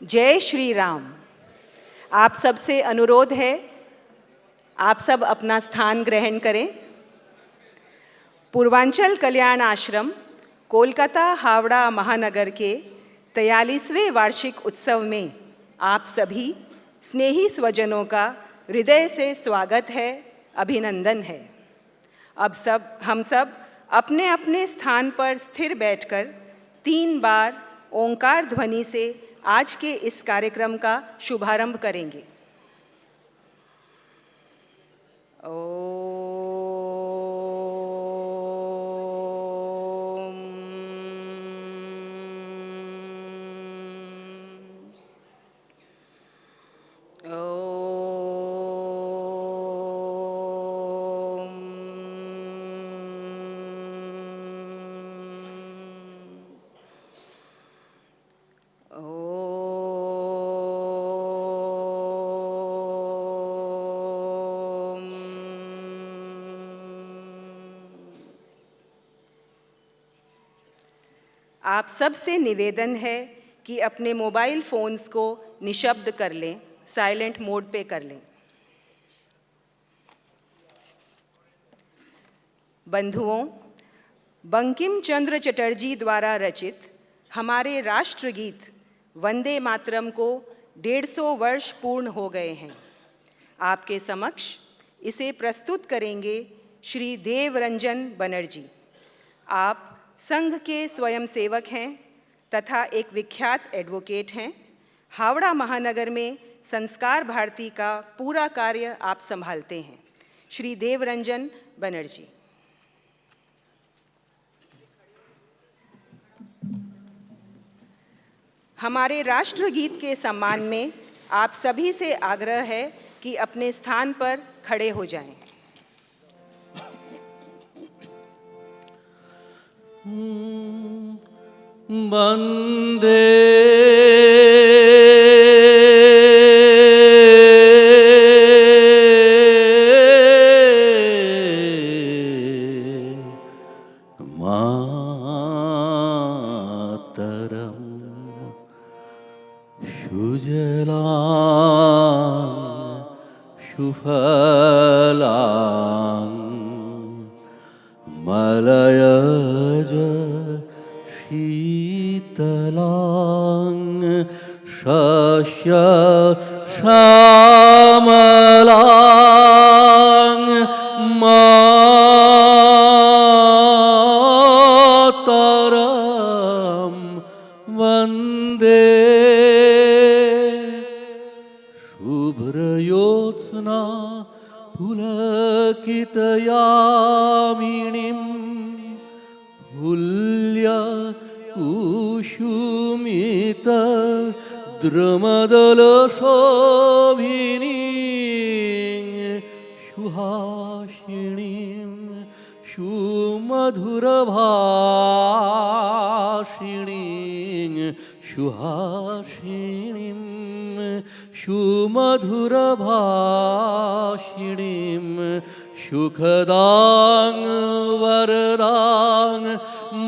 जय श्री राम। आप सबसे अनुरोध है, आप सब अपना स्थान ग्रहण करें। पूर्वांचल कल्याण आश्रम कोलकाता हावड़ा महानगर के 43वें वार्षिक उत्सव में आप सभी स्नेही स्वजनों का हृदय से स्वागत है, अभिनंदन है। अब हम सब अपने अपने स्थान पर स्थिर बैठकर 3 बार ओंकार ध्वनि से आज के इस कार्यक्रम का शुभारंभ करेंगे। आप सबसे निवेदन है कि अपने मोबाइल फ़ोन्स को निशब्द कर लें, साइलेंट मोड पे कर लें। बंधुओं, बंकिम चंद्र चटर्जी द्वारा रचित हमारे राष्ट्रगीत वंदे मातरम को 150 वर्ष पूर्ण हो गए हैं। आपके समक्ष इसे प्रस्तुत करेंगे श्री देवरंजन बनर्जी। आप संघ के स्वयंसेवक हैं तथा एक विख्यात एडवोकेट हैं। हावड़ा महानगर में संस्कार भारती का पूरा कार्य आप संभालते हैं। श्री देवरंजन बनर्जी। हमारे राष्ट्रगीत के सम्मान में आप सभी से आग्रह है कि अपने स्थान पर खड़े हो जाएं। वंदे मातरम सुजलां सुफलां मलयज शीतलां शस्य श्यामलां मातरं वन्दे। शुभ्रयोत्स्ना पुलकितयामिनीं कुसुमित द्रुमदलशोभिनीं सुहासिनीं सुमधुरभाषिणीं सुहासिनीं सुमधुरभाषिणीं सुखदां वरदां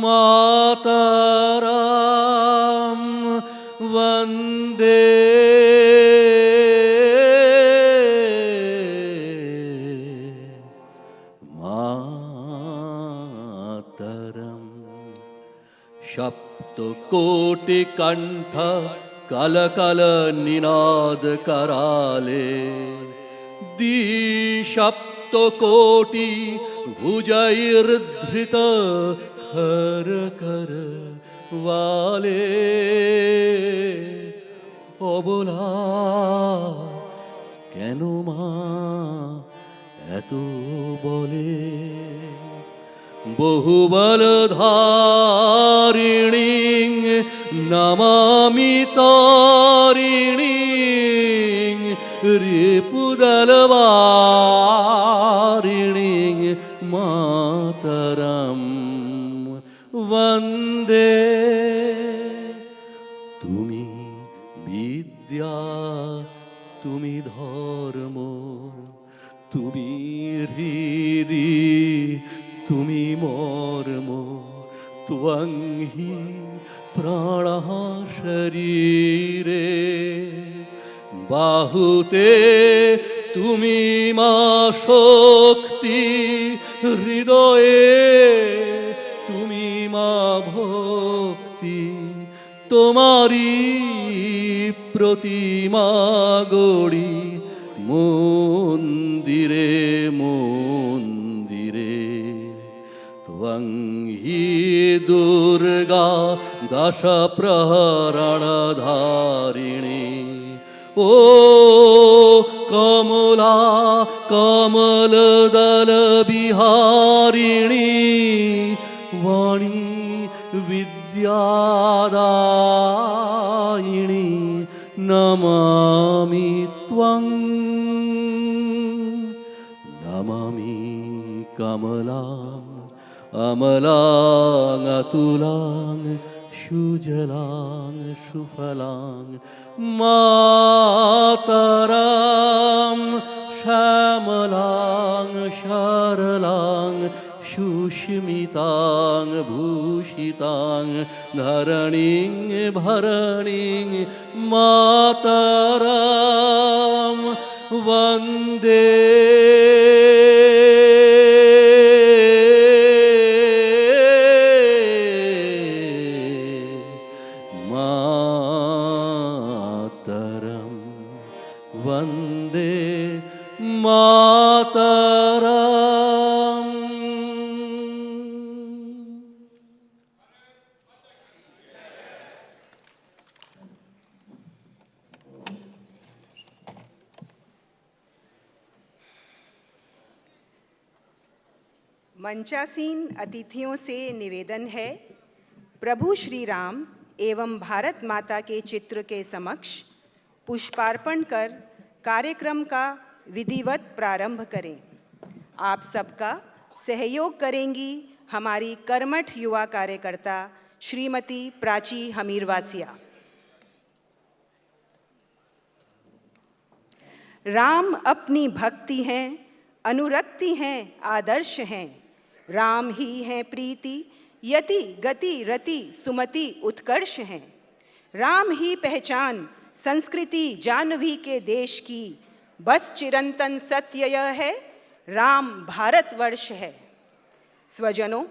मातरं वन्दे। मातरं सप्तकोटिकण्ठ कलकल निनाद कराले द्विसप्तकोटि भुजैर्धृत खर कर वाले অবলা কেন মা এত বলে বহুবলধারিণী নমামি তারিণী রিপুদলবারিণী মাতরম वन्दे। তুমি বিদ্যা তুমি ধর্ম তুমি হৃদি তুমি মর্ম त्वं हि प्राणः शरीरे बाहुते तुमी मा शक्ति हृदये तुमी मा भक्ति তোমারি প্রতিমা গড়ি মন্দিরে মন্দিরে ত্বং হি দুর্গা দশ প্রহরণধারিণী ও কমলা কমলদল বিহারিণী वाणी विद्यादायिनी नमामि त्वं नमामि कमलाम् अमलां अतुलां सुजलां सुफलां मातरं श्यामलां सरलां सुष्मितां भूषितां धरणीं भरणीं मातरं वन्दे मातरं वन्दे मातरम्। मंचासीन अतिथियों से निवेदन है, प्रभु श्री राम एवं भारत माता के चित्र के समक्ष पुष्पार्पण कर कार्यक्रम का विधिवत प्रारंभ करें। आप सबका सहयोग करेंगी हमारी कर्मठ युवा कार्यकर्ता श्रीमती प्राची हमीरवासिया। राम अपनी भक्ति हैं, अनुरक्ति हैं, आदर्श हैं। राम ही हैं प्रीति, यति गति रति सुमति उत्कर्ष हैं। राम ही पहचान संस्कृति जानवी के देश की, बस चिरंतन सत्य यह है, राम भारतवर्ष है। स्वजनों,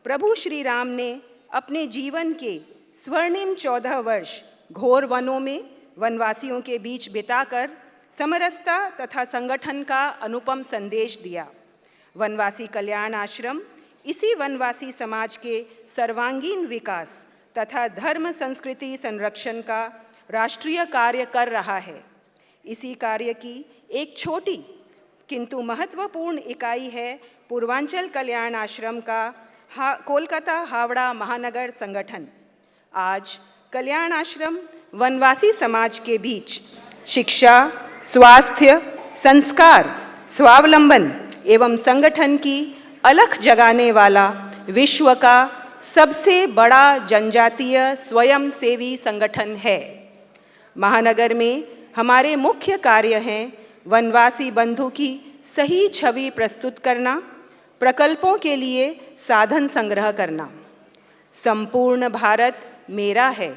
प्रभु श्री राम ने अपने जीवन के स्वर्णिम 14 वर्ष घोर वनों में वनवासियों के बीच बिताकर समरसता तथा संगठन का अनुपम संदेश दिया। वनवासी कल्याण आश्रम इसी वनवासी समाज के सर्वांगीण विकास तथा धर्म संस्कृति संरक्षण का राष्ट्रीय कार्य कर रहा है। इसी कार्य की एक छोटी किंतु महत्वपूर्ण इकाई है पूर्वांचल कल्याण आश्रम का कोलकाता हावड़ा महानगर संगठन। आज कल्याण आश्रम वनवासी समाज के बीच शिक्षा, स्वास्थ्य, संस्कार, स्वावलंबन एवं संगठन की अलख जगाने वाला विश्व का सबसे बड़ा जनजातीय स्वयंसेवी संगठन है। महानगर में हमारे मुख्य कार्य हैं वनवासी बंधु की सही छवि प्रस्तुत करना, प्रकल्पों के लिए साधन संग्रह करना। संपूर्ण भारत मेरा है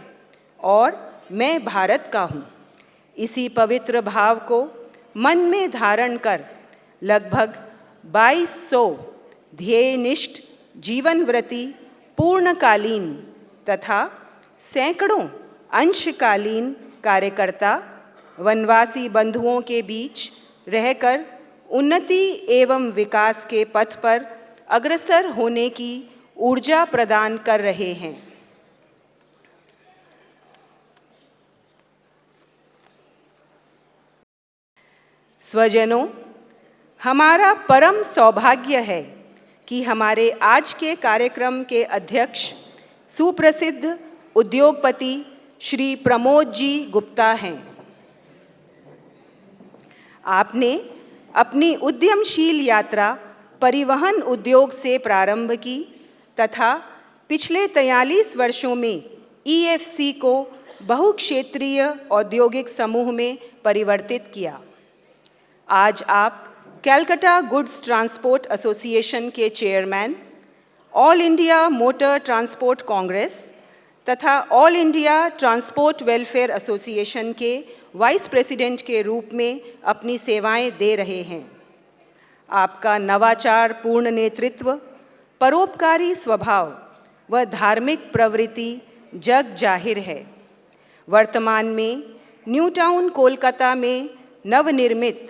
और मैं भारत का हूँ, इसी पवित्र भाव को मन में धारण कर लगभग 2200 ध्येयनिष्ठ जीवनव्रती पूर्णकालीन तथा सैकड़ों अंशकालीन कार्यकर्ता वनवासी बंधुओं के बीच रहकर उन्नति एवं विकास के पथ पर अग्रसर होने की ऊर्जा प्रदान कर रहे हैं। स्वजनों, हमारा परम सौभाग्य है कि हमारे आज के कार्यक्रम के अध्यक्ष सुप्रसिद्ध उद्योगपति श्री प्रमोद जी गुप्ता हैं। आपने अपनी उद्यमशील यात्रा परिवहन उद्योग से प्रारंभ की तथा पिछले 43 वर्षों में ईएफसी को बहुक्षेत्रीय औद्योगिक समूह में परिवर्तित किया। आज आप कैलकाटा गुड्स ट्रांसपोर्ट एसोसिएशन के chairman, all India motor transport congress तथा all India transport welfare association के वाइस प्रेसिडेंट के रूप में अपनी सेवाएं दे रहे हैं। आपका नवाचार पूर्ण नेतृत्व, परोपकारी स्वभाव व धार्मिक प्रवृत्ति जग जाहिर है। वर्तमान में न्यू टाउन कोलकाता में नवनिर्मित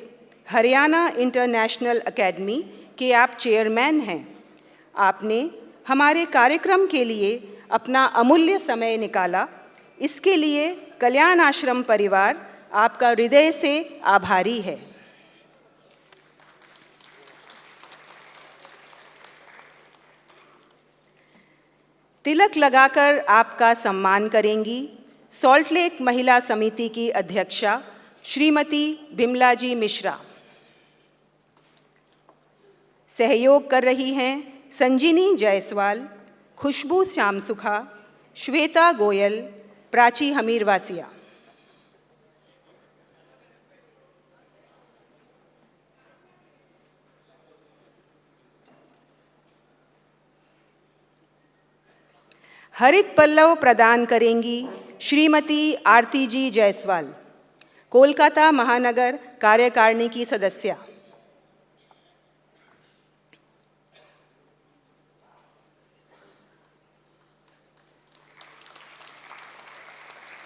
हरियाणा इंटरनेशनल एकेडमी के आप चेयरमैन हैं। आपने हमारे कार्यक्रम के लिए अपना अमूल्य समय निकाला, इसके लिए कल्याण आश्रम परिवार आपका हृदय से आभारी है। तिलक लगाकर आपका सम्मान करेंगी सॉल्ट लेक महिला समिति की अध्यक्षा श्रीमती बिमलाजी मिश्रा। सहयोग कर रही हैं संजीनी जायसवाल, खुशबू श्यामसुखा, श्वेता गोयल, प्राची हमीरवासिया। हरित पल्लव प्रदान करेंगी श्रीमती आरती जी जायसवाल, कोलकाता महानगर कार्यकारिणी की सदस्य।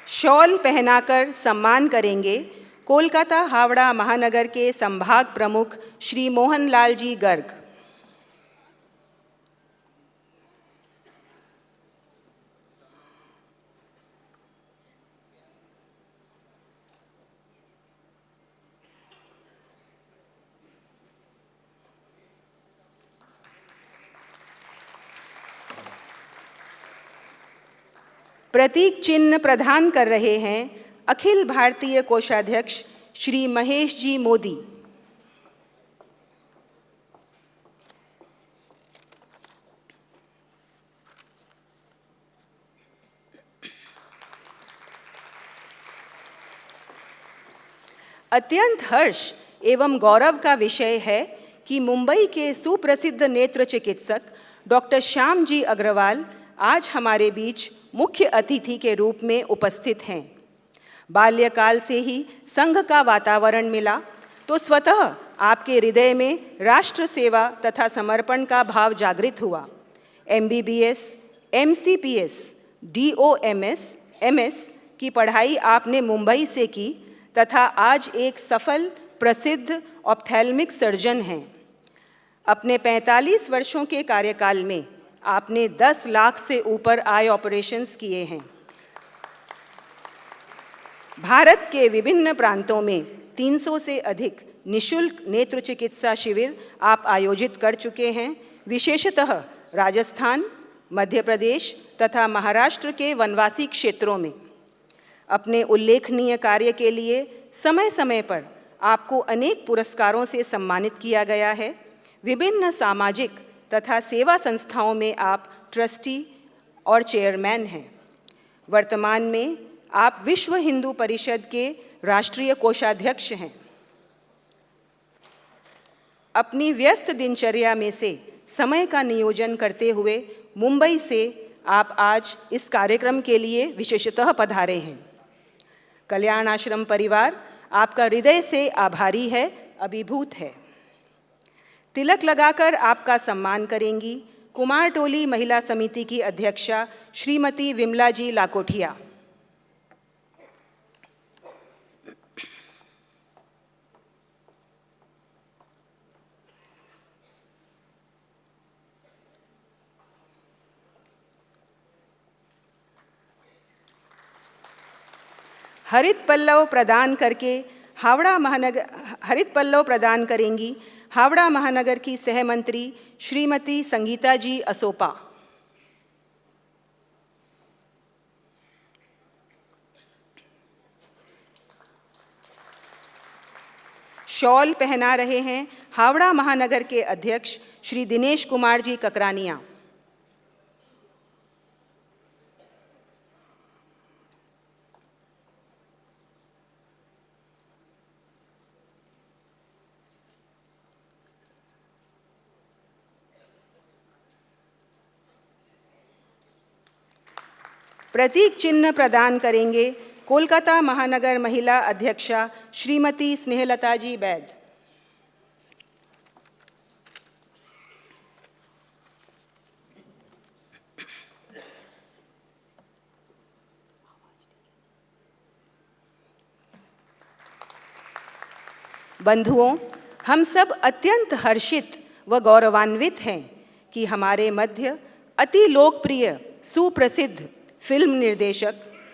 शॉल पहनाकर सम्मान करेंगे कोलकाता हावड़ा महानगर के संभाग प्रमुख श्री मोहनलाल जी गर्ग। प्रतीक चिन्ह प्रदान कर रहे हैं अखिल भारतीय कोषाध्यक्ष श्री महेश जी मोदी। अत्यंत हर्ष एवं गौरव का विषय है कि मुंबई के सुप्रसिद्ध नेत्र चिकित्सक डॉक्टर श्याम जी अग्रवाल आज हमारे बीच मुख्य अतिथि के रूप में उपस्थित हैं। बाल्यकाल से ही संघ का वातावरण मिला तो स्वतः आपके हृदय में राष्ट्र सेवा तथा समर्पण का भाव जागृत हुआ। MBBS, MCPS, DOMS, MS की पढ़ाई आपने मुंबई से की तथा आज एक सफल प्रसिद्ध ऑप्थेल्मिक सर्जन हैं। अपने 45 वर्षों के कार्यकाल में आपने 10 लाख से ऊपर आई ऑपरेशंस किए हैं। भारत के विभिन्न प्रांतों में 300 से अधिक निशुल्क नेत्र चिकित्सा शिविर आप आयोजित कर चुके हैं, विशेषतः राजस्थान, मध्य प्रदेश तथा महाराष्ट्र के वनवासी क्षेत्रों में। अपने उल्लेखनीय कार्य के लिए समय समय पर आपको अनेक पुरस्कारों से सम्मानित किया गया है। विभिन्न सामाजिक तथा सेवा संस्थाओं में आप ट्रस्टी और चेयरमैन हैं। वर्तमान में आप विश्व हिंदू परिषद के राष्ट्रीय कोषाध्यक्ष हैं। अपनी व्यस्त दिनचर्या में से समय का नियोजन करते हुए मुंबई से आप आज इस कार्यक्रम के लिए विशेषतः पधारे हैं। कल्याण आश्रम परिवार आपका हृदय से आभारी है, अभिभूत है। तिलक लगाकर आपका सम्मान करेंगी कुमारटोली महिला समिति की अध्यक्षा श्रीमती विमला जी लाकोठिया। हरित पल्लव प्रदान करेंगी हावड़ा महानगर की सहमंत्री श्रीमती संगीता जी असोपा। शॉल पहना रहे हैं हावड़ा महानगर के अध्यक्ष श्री दिनेश कुमार जी ककरानिया। प्रतीक चिन्ह प्रदान करेंगे कोलकाता महानगर महिला अध्यक्षा श्रीमती स्नेहलता जी बैद। बंधुओं, हम सब अत्यंत हर्षित व गौरवान्वित हैं कि हमारे मध्य अति लोकप्रिय सुप्रसिद्ध फिल्म निर्देशक,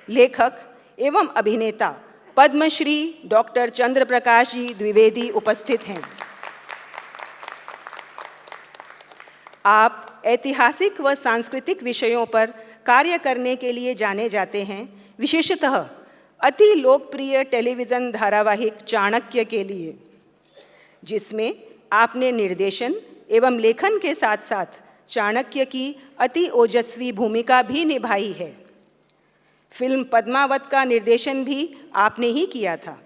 लेखक एवं अभिनेता पद्मश्री डॉक्टर चंद्र प्रकाश जी द्विवेदी उपस्थित हैं। आप ऐतिहासिक व सांस्कृतिक विषयों पर कार्य करने के लिए जाने जाते हैं, विशेषतः अति लोकप्रिय टेलीविज़न धारावाहिक चाणक्य के लिए, जिसमें आपने निर्देशन एवं लेखन के साथ साथ चाणक्य की अति ओजस्वी भूमिका भी निभाई है। फिल्म पद्मावत का निर्देशन भी आपने ही किया था।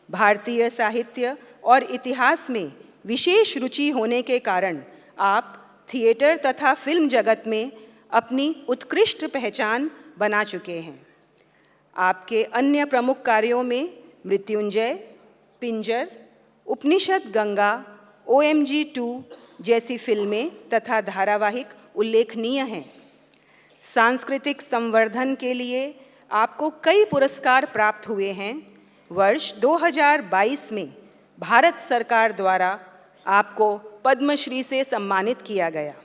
भारतीय साहित्य और इतिहास में विशेष रुचि होने के कारण आप थिएटर तथा फिल्म जगत में अपनी उत्कृष्ट पहचान बना चुके हैं। आपके अन्य प्रमुख कार्यों में मृत्युंजय, पिंजर, उपनिषद गंगा, OMG 2 जैसी फिल्में तथा धारावाहिक उल्लेखनीय हैं। सांस्कृतिक संवर्धन के लिए आपको कई पुरस्कार प्राप्त हुए हैं। वर्ष 2022 में भारत सरकार द्वारा आपको पद्मश्री से सम्मानित किया गया।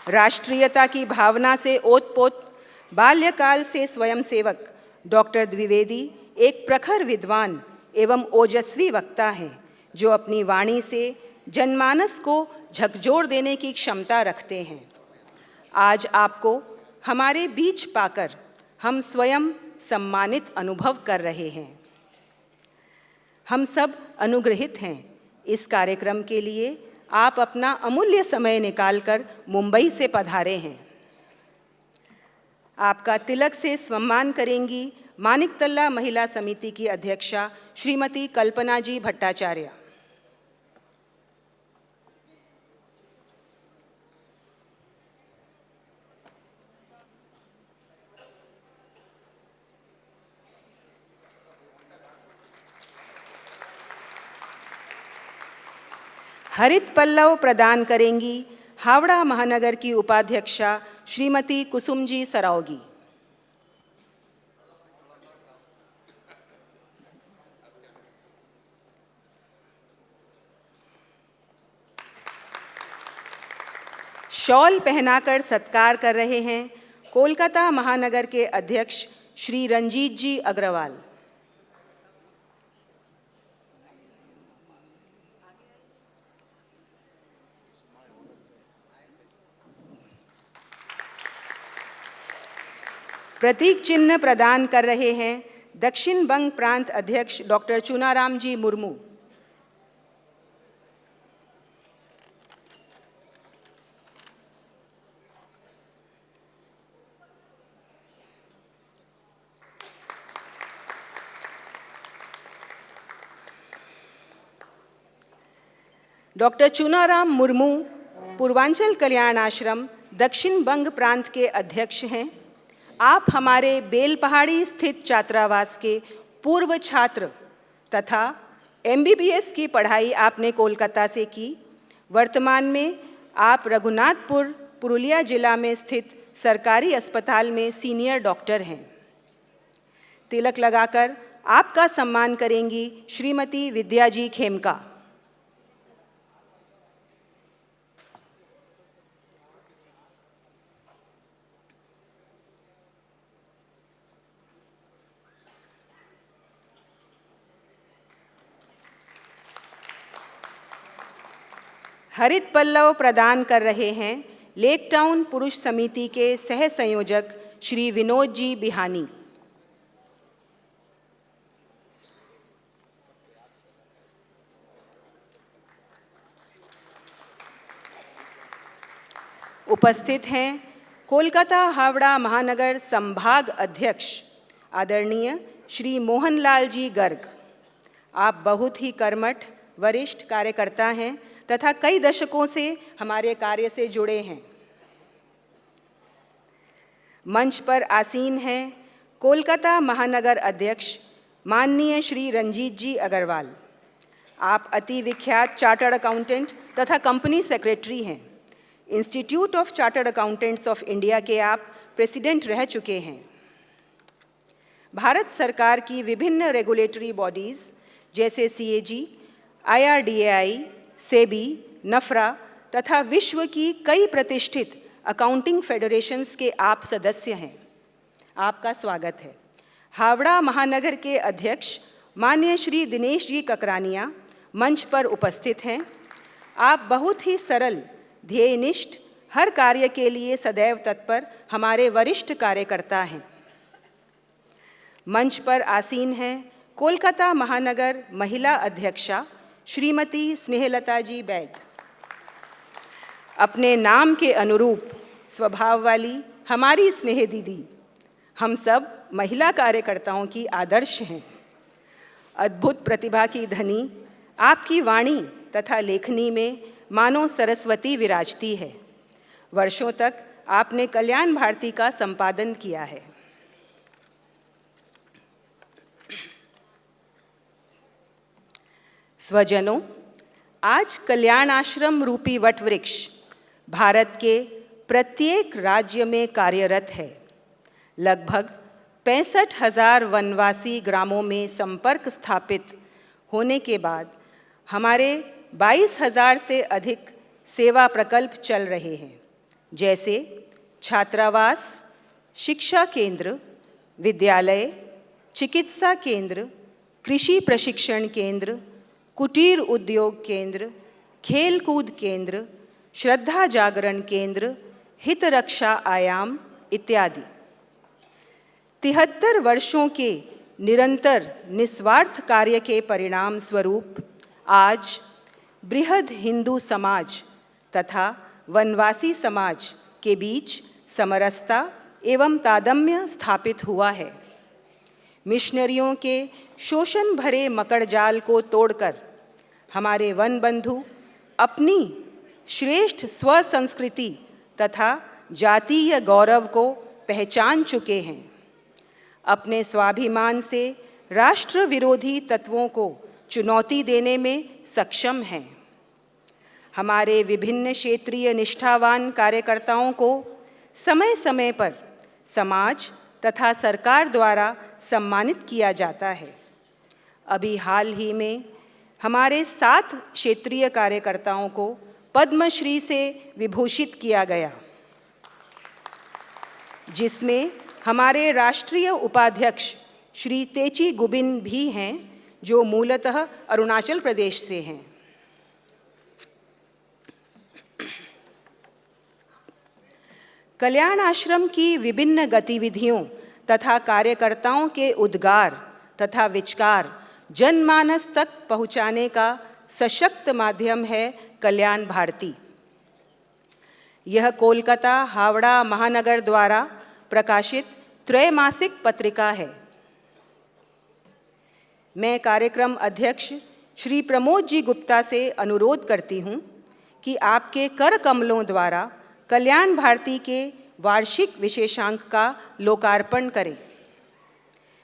राष्ट्रीयता की भावना से ओतप्रोत बाल्यकाल से स्वयंसेवक डॉक्टर द्विवेदी एक प्रखर विद्वान एवं ओजस्वी वक्ता हैं, जो अपनी वाणी से जनमानस को झकझोर देने की क्षमता रखते हैं। आज आपको हमारे बीच पाकर हम स्वयं सम्मानित अनुभव कर रहे हैं। हम सब अनुग्रहित हैं। इस कार्यक्रम के लिए आप अपना अमूल्य समय निकालकर मुंबई से पधारे हैं। आपका तिलक से सम्मान करेंगी मानिकतल्ला महिला समिति की अध्यक्षा श्रीमती कल्पना जी भट्टाचार्य। हरित पल्लव प्रदान करेंगी हावड़ा महानगर की उपाध्यक्षा श्रीमती कुसुमजी सरावगी। शॉल पहनाकर सत्कार कर रहे हैं कोलकाता महानगर के अध्यक्ष श्री रंजीत जी अग्रवाल। प्रतीक चिन्ह प्रदान कर रहे हैं दक्षिण बंग प्रांत अध्यक्ष डॉक्टर चुनाराम जी मुर्मू। डॉक्टर चुनाराम मुर्मू पूर्वांचल कल्याण आश्रम दक्षिण बंग प्रांत के अध्यक्ष हैं। आप हमारे बेलपहाड़ी स्थित छात्रावास के पूर्व छात्र तथा MBBS की पढ़ाई आपने कोलकाता से की। वर्तमान में आप रघुनाथपुर पुरुलिया जिला में स्थित सरकारी अस्पताल में सीनियर डॉक्टर हैं। तिलक लगाकर आपका सम्मान करेंगी श्रीमती विद्या जी खेमका। हरित पल्लव प्रदान कर रहे हैं लेक टाउन पुरुष समिति के सह संयोजक श्री विनोद जी बिहानी। उपस्थित हैं कोलकाता हावड़ा महानगर संभाग अध्यक्ष आदरणीय श्री मोहनलाल जी गर्ग। आप बहुत ही कर्मठ वरिष्ठ कार्यकर्ता हैं तथा कई दशकों से हमारे कार्य से जुड़े हैं। मंच पर आसीन हैं कोलकाता महानगर अध्यक्ष माननीय श्री रंजीत जी अग्रवाल। आप अति विख्यात चार्टर्ड अकाउंटेंट तथा कंपनी सेक्रेटरी हैं। Institute of chartered accountants of India के आप प्रेसिडेंट रह चुके हैं। भारत सरकार की विभिन्न रेगुलेटरी बॉडीज़ जैसे CAG, IRDAI, सेबी, नफ्रा तथा विश्व की कई प्रतिष्ठित अकाउंटिंग फेडरेशंस के आप सदस्य हैं। आपका स्वागत है। हावड़ा महानगर के अध्यक्ष माननीय श्री दिनेश जी ककरानिया मंच पर उपस्थित हैं। आप बहुत ही सरल, ध्येयनिष्ठ, हर कार्य के लिए सदैव तत्पर हमारे वरिष्ठ कार्यकर्ता हैं। मंच पर आसीन हैं कोलकाता महानगर महिला अध्यक्षा श्रीमती स्नेहलता जी बैग। अपने नाम के अनुरूप स्वभाव वाली हमारी स्नेह दीदी हम सब महिला कार्यकर्ताओं की आदर्श हैं। अद्भुत प्रतिभा की धनी आपकी वाणी तथा लेखनी में मानो सरस्वती विराजती है। वर्षों तक आपने कल्याण भारती का संपादन किया है। स्वजनों, आज कल्याण आश्रम रूपी वटवृक्ष भारत के प्रत्येक राज्य में कार्यरत है। लगभग 65,000 वनवासी ग्रामों में संपर्क स्थापित होने के बाद हमारे 22,000 से अधिक सेवा प्रकल्प चल रहे हैं, जैसे छात्रावास, शिक्षा केंद्र, विद्यालय, चिकित्सा केंद्र, कृषि प्रशिक्षण केंद्र, कुटीर उद्योग केंद्र, खेलकूद केंद्र, श्रद्धा जागरण केंद्र, हित रक्षा आयाम इत्यादि। 73 वर्षों के निरंतर निस्वार्थ कार्य के परिणाम स्वरूप आज बृहद हिंदू समाज तथा वनवासी समाज के बीच समरसता एवं तादम्य स्थापित हुआ है। मिशनरियों के शोषण भरे मकड़जाल को तोड़कर हमारे वन बंधु अपनी श्रेष्ठ स्व संस्कृति तथा जातीय गौरव को पहचान चुके हैं। अपने स्वाभिमान से राष्ट्र विरोधी तत्वों को चुनौती देने में सक्षम हैं। हमारे विभिन्न क्षेत्रीय निष्ठावान कार्यकर्ताओं को समय समय पर समाज तथा सरकार द्वारा सम्मानित किया जाता है। अभी हाल ही में हमारे 7 क्षेत्रीय कार्यकर्ताओं को पद्मश्री से विभूषित किया गया, जिसमें हमारे राष्ट्रीय उपाध्यक्ष श्री तेची गुबिन भी हैं, जो मूलतः अरुणाचल प्रदेश से हैं। कल्याण आश्रम की विभिन्न गतिविधियों तथा कार्यकर्ताओं के उद्गार तथा विचार जनमानस तक पहुंचाने का सशक्त माध्यम है कल्याण भारती। यह कोलकाता हावड़ा महानगर द्वारा प्रकाशित त्रैमासिक पत्रिका है। मैं कार्यक्रम अध्यक्ष श्री प्रमोद जी गुप्ता से अनुरोध करती हूँ कि आपके कर कमलों द्वारा कल्याण भारती के वार्षिक विशेषांक का लोकार्पण करें।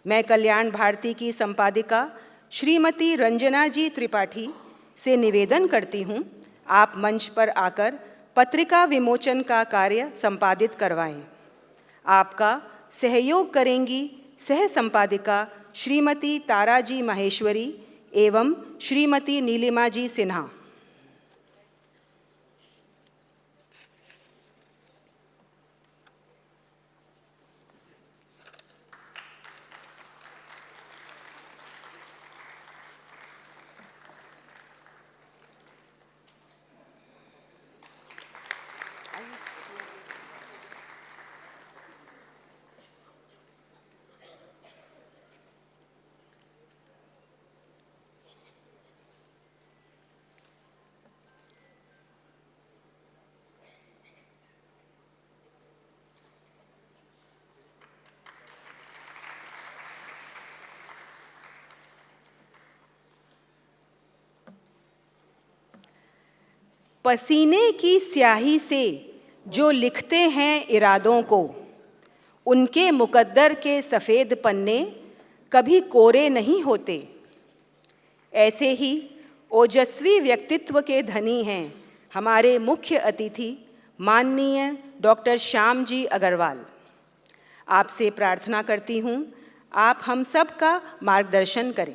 मैं कल्याण भारती की संपादिका श्रीमती रंजना जी त्रिपाठी से निवेदन करती हूँ, आप मंच पर आकर पत्रिका विमोचन का कार्य संपादित करवाएं। आपका सहयोग करेंगी सह संपादिका श्रीमती ताराजी माहेश्वरी एवं श्रीमती नीलिमा जी सिन्हा। पसीने की स्याही से जो लिखते हैं इरादों को, उनके मुकद्दर के सफ़ेद पन्ने कभी कोरे नहीं होते। ऐसे ही ओजस्वी व्यक्तित्व के धनी हैं हमारे मुख्य अतिथि माननीय डॉक्टर श्याम जी अग्रवाल। आपसे प्रार्थना करती हूँ, आप हम सब का मार्गदर्शन करें।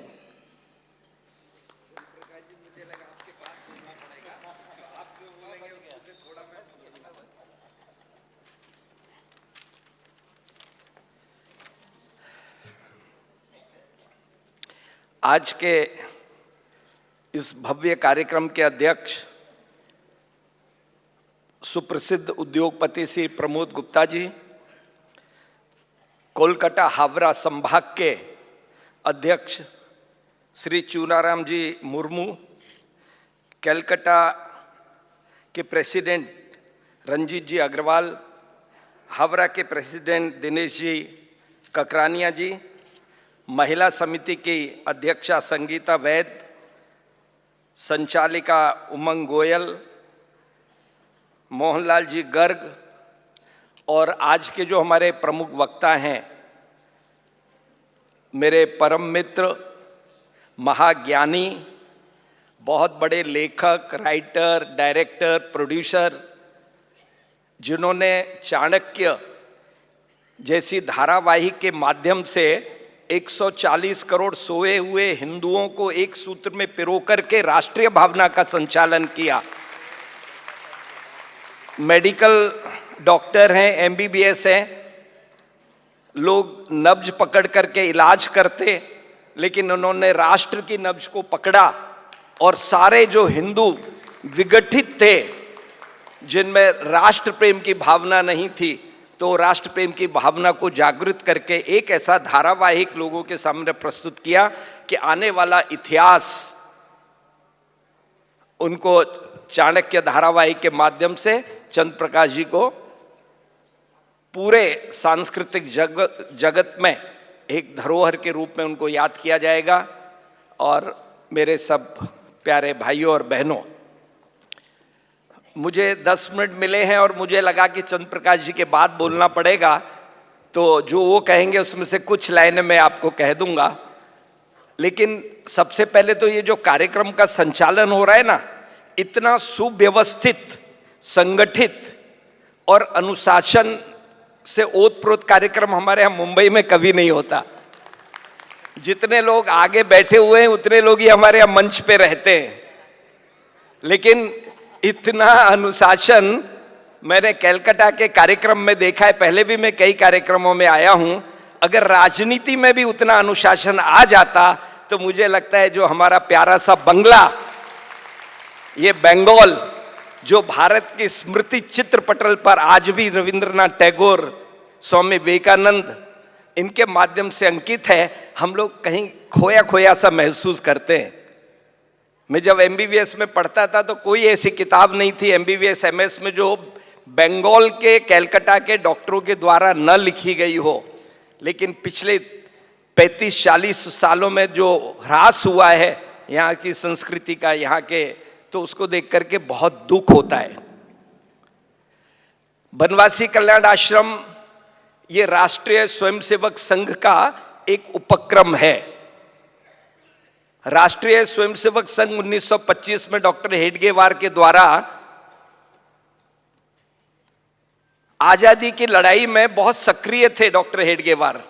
आज के इस भव्य कार्यक्रम के अध्यक्ष सुप्रसिद्ध उद्योगपति श्री प्रमोद गुप्ता जी, कोलकाता हावड़ा संभाग के अध्यक्ष श्री चूनाराम जी मुर्मू, कलकत्ता के प्रेसिडेंट रंजीत जी अग्रवाल, हावड़ा के प्रेसिडेंट दिनेश जी ककरानिया जी, महिला समिति की अध्यक्षा संगीता वैद, संचालिका उमंग गोयल, मोहनलाल जी गर्ग और आज के जो हमारे प्रमुख वक्ता हैं, मेरे परम मित्र, महाज्ञानी, बहुत बड़े लेखक, राइटर, डायरेक्टर, प्रोड्यूसर, जिन्होंने चाणक्य जैसी धारावाहिक के माध्यम से 140 करोड़ सोए हुए हिंदुओं को एक सूत्र में पिरो करके राष्ट्रीय भावना का संचालन किया। मेडिकल डॉक्टर हैं, एमबीबीएस हैं, लोग नब्ज पकड़ करके इलाज करते, लेकिन उन्होंने राष्ट्र की नब्ज को पकड़ा और सारे जो हिंदू विघटित थे, जिनमें राष्ट्र प्रेम की भावना नहीं थी, तो राष्ट्र प्रेम की भावना को जागृत करके एक ऐसा धारावाहिक लोगों के सामने प्रस्तुत किया कि आने वाला इतिहास उनको चाणक्य धारावाहिक के माध्यम से चंद्र प्रकाश जी को पूरे सांस्कृतिक जगत में एक धरोहर के रूप में उनको याद किया जाएगा। और मेरे सब प्यारे भाइयों और बहनों, मुझे 10 मिनट मिले हैं और मुझे लगा कि चंद्र प्रकाश जी के बाद बोलना पड़ेगा, तो जो वो कहेंगे उसमें से कुछ लाइनें मैं आपको कह दूंगा। लेकिन सबसे पहले तो ये जो कार्यक्रम का संचालन हो रहा है ना, इतना सुव्यवस्थित, संगठित और अनुशासन से ओतप्रोत कार्यक्रम हमारे यहाँ मुंबई में कभी नहीं होता। जितने लोग आगे बैठे हुए हैं उतने लोग ही हमारे यहाँ मंच पे रहते हैं, लेकिन इतना अनुशासन मैंने कलकत्ता के कार्यक्रम में देखा है। पहले भी मैं कई कार्यक्रमों में आया हूं। अगर राजनीति में भी उतना अनुशासन आ जाता तो मुझे लगता है जो हमारा प्यारा सा बंगला, ये बंगाल, जो भारत की स्मृति चित्र पटल पर आज भी रविंद्रनाथ टैगोर, स्वामी विवेकानंद, इनके माध्यम से अंकित है, हम लोग कहीं खोया खोया सा महसूस करते हैं। मैं जब एमबीबीएस में पढ़ता था तो कोई ऐसी किताब नहीं थी एमबीबीएस एमएस में जो बंगाल के, कलकत्ता के डॉक्टरों के द्वारा न लिखी गई हो। लेकिन पिछले 35-40 सालों में जो ह्रास हुआ है यहाँ की संस्कृति का, यहाँ के, तो उसको देख करके बहुत दुख होता है। बनवासी कल्याण आश्रम ये राष्ट्रीय स्वयंसेवक संघ का एक उपक्रम है। राष्ट्रीय स्वयंसेवक संघ 1925 में डॉक्टर हेडगेवार के द्वारा आजादी की लड़ाई में बहुत सक्रिय थे डॉक्टर हेडगेवार,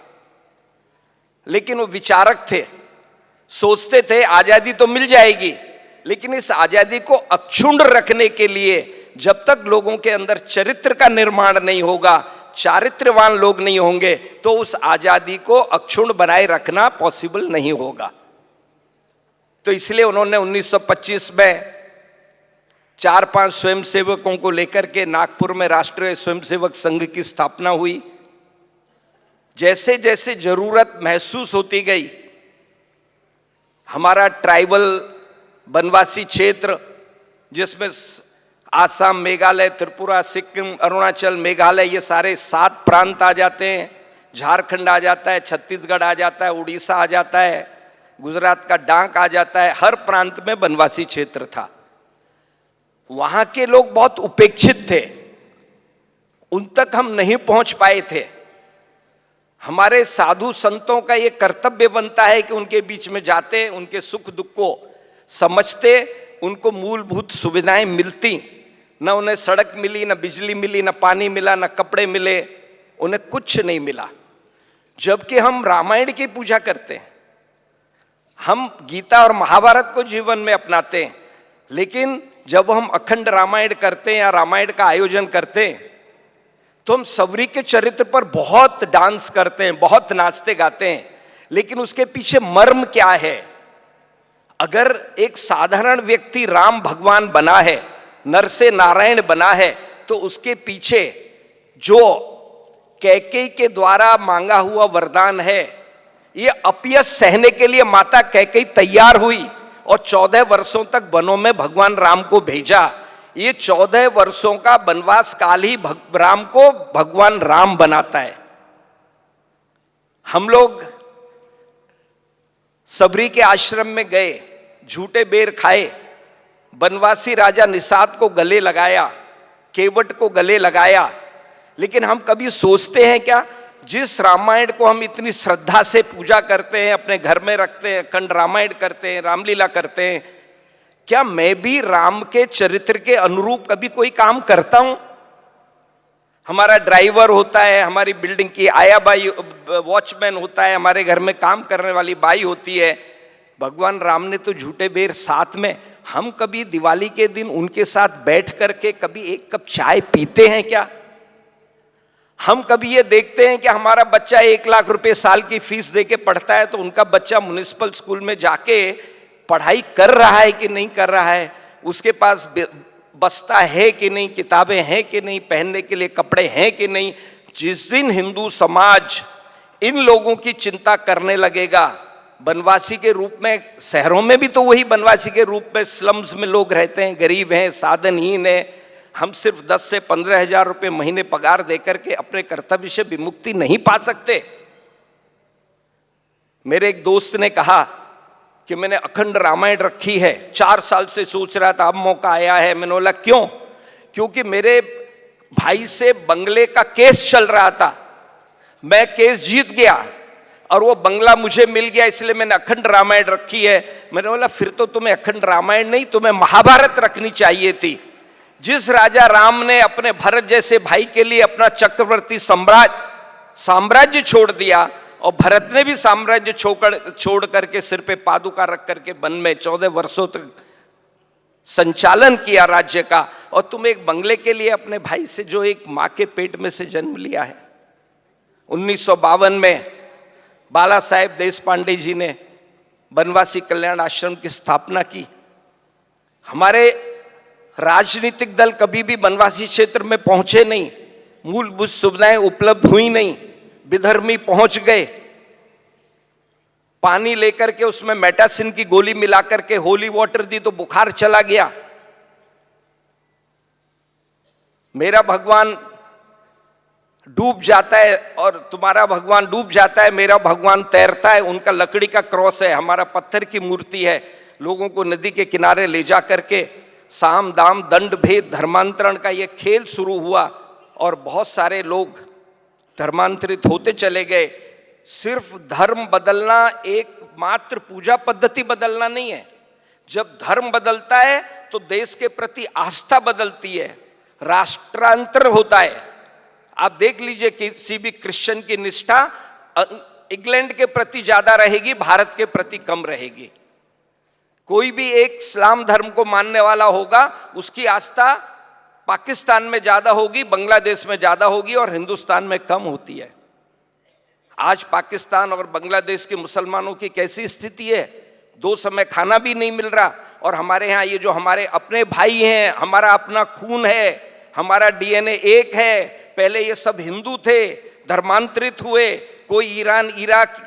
लेकिन वो विचारक थे, सोचते थे आजादी तो मिल जाएगी, लेकिन इस आजादी को अक्षुण्ण रखने के लिए जब तक लोगों के अंदर चरित्र का निर्माण नहीं होगा, चारित्र्यवान लोग नहीं होंगे, तो उस आजादी को अक्षुण्ण बनाए रखना पॉसिबल नहीं होगा। तो इसलिए उन्होंने 1925 में 4-5 स्वयंसेवकों को लेकर के नागपुर में राष्ट्रीय स्वयंसेवक संघ की स्थापना हुई। जैसे जैसे जरूरत महसूस होती गई, हमारा ट्राइबल बनवासी क्षेत्र, जिसमें आसाम, मेघालय, त्रिपुरा, सिक्किम, अरुणाचल, मेघालय, ये सारे 7 प्रांत आ जाते हैं, झारखंड आ जाता है, छत्तीसगढ़ आ जाता है, उड़ीसा आ जाता है, गुजरात का डांग आ जाता है, हर प्रांत में बनवासी क्षेत्र था। वहां के लोग बहुत उपेक्षित थे, उन तक हम नहीं पहुंच पाए थे। हमारे साधु संतों का ये कर्तव्य बनता है कि उनके बीच में जाते, उनके सुख दुख को समझते, उनको मूलभूत सुविधाएं मिलती। न उन्हें सड़क मिली, न बिजली मिली, न पानी मिला, न कपड़े मिले, उन्हें कुछ नहीं मिला। जबकि हम रामायण की पूजा करते हैं, हम गीता और महाभारत को जीवन में अपनाते हैं, लेकिन जब हम अखंड रामायण करते हैं या रामायण का आयोजन करते हैं तो हम सबरी के चरित्र पर बहुत डांस करते हैं, बहुत नाचते गाते हैं, लेकिन उसके पीछे मर्म क्या है? अगर एक साधारण व्यक्ति राम भगवान बना है, नर से नारायण बना है, तो उसके पीछे जो कैकेयी के द्वारा मांगा हुआ वरदान है, ये अपयश सहने के लिए माता कैकेयी तैयार हुई और 14 वर्षों तक वनों में भगवान राम को भेजा। ये 14 वर्षों का वनवास काल ही राम को भगवान राम बनाता है। हम लोग सबरी के आश्रम में गए, झूठे बेर खाए, वनवासी राजा निषाद को गले लगाया, केवट को गले लगाया, लेकिन हम कभी सोचते हैं क्या, जिस रामायण को हम इतनी श्रद्धा से पूजा करते हैं, अपने घर में रखते हैं, अखंड रामायण करते हैं, रामलीला करते हैं, क्या मैं भी राम के चरित्र के अनुरूप कभी कोई काम करता हूं? हमारा ड्राइवर होता है, हमारी बिल्डिंग की आया बाई वॉचमैन होता है, हमारे घर में काम करने वाली बाई होती है। भगवान राम ने तो झूठे बेर साथ में, हम कभी दिवाली के दिन उनके साथ बैठ करके कभी एक कप चाय पीते हैं क्या? हम कभी ये देखते हैं कि हमारा बच्चा 1 लाख रुपए साल की फीस देके पढ़ता है, तो उनका बच्चा म्युनिसिपल स्कूल में जाके पढ़ाई कर रहा है कि नहीं कर रहा है, उसके पास बस्ता है कि नहीं, किताबें हैं कि नहीं, पहनने के लिए कपड़े हैं कि नहीं। जिस दिन हिंदू समाज इन लोगों की चिंता करने लगेगा, वनवासी के रूप में, शहरों में भी तो वही वनवासी के रूप में स्लम्स में लोग रहते हैं, गरीब हैं, साधनहीन है, हम सिर्फ 10 से 15 हजार रुपए महीने पगार देकर के अपने कर्तव्य से विमुक्ति नहीं पा सकते। मेरे एक दोस्त ने कहा कि मैंने अखंड रामायण रखी है, 4 साल से सोच रहा था, अब मौका आया है। मैंने बोला क्यों? क्योंकि मेरे भाई से बंगले का केस चल रहा था, मैं केस जीत गया और वो बंगला मुझे मिल गया, इसलिए मैंने अखंड रामायण रखी है। मैंने बोला फिर तो तुम्हें अखंड रामायण नहीं, तुम्हें महाभारत रखनी चाहिए थी। जिस राजा राम ने अपने भरत जैसे भाई के लिए अपना चक्रवर्ती साम्राज्य छोड़ दिया, और भरत ने भी साम्राज्य छोड़ करके सिर पे पादुका रख करके वन में 14 वर्षों तक संचालन किया राज्य का, और तुम एक बंगले के लिए अपने भाई से, जो एक मां के पेट में से जन्म लिया है। 1952 में बाला साहेब देशपांडे जी ने वनवासी कल्याण आश्रम की स्थापना की। हमारे राजनीतिक दल कभी भी वनवासी क्षेत्र में पहुंचे नहीं, मूलभूत सुविधाएं उपलब्ध हुई नहीं, विधर्मी पहुंच गए, पानी लेकर के उसमें मेटासिन की गोली मिलाकर के होली वाटर दी तो बुखार चला गया। मेरा भगवान डूब जाता है और तुम्हारा भगवान डूब जाता है, मेरा भगवान तैरता है। उनका लकड़ी का क्रॉस है, हमारा पत्थर की मूर्ति है। लोगों को नदी के किनारे ले जा करके साम दाम दंड भेद धर्मांतरण का ये खेल शुरू हुआ, और बहुत सारे लोग धर्मांतरित होते चले गए। सिर्फ धर्म बदलना एकमात्र पूजा पद्धति बदलना नहीं है। जब धर्म बदलता है तो देश के प्रति आस्था बदलती है, राष्ट्रांतर होता है। आप देख लीजिए कि किसी भी क्रिश्चियन की निष्ठा इंग्लैंड के प्रति ज्यादा रहेगी, भारत के प्रति कम रहेगी। कोई भी एक इस्लाम धर्म को मानने वाला होगा, उसकी आस्था पाकिस्तान में ज्यादा होगी, बांग्लादेश में ज्यादा होगी और हिंदुस्तान में कम होती है। आज पाकिस्तान और बांग्लादेश के मुसलमानों की कैसी स्थिति है? 2 समय खाना भी नहीं मिल रहा। और हमारे यहाँ ये जो हमारे अपने भाई हैं, हमारा अपना खून है, हमारा डीएनए एक है। पहले ये सब हिंदू थे, धर्मांतरित हुए, कोई ईरान, इराक,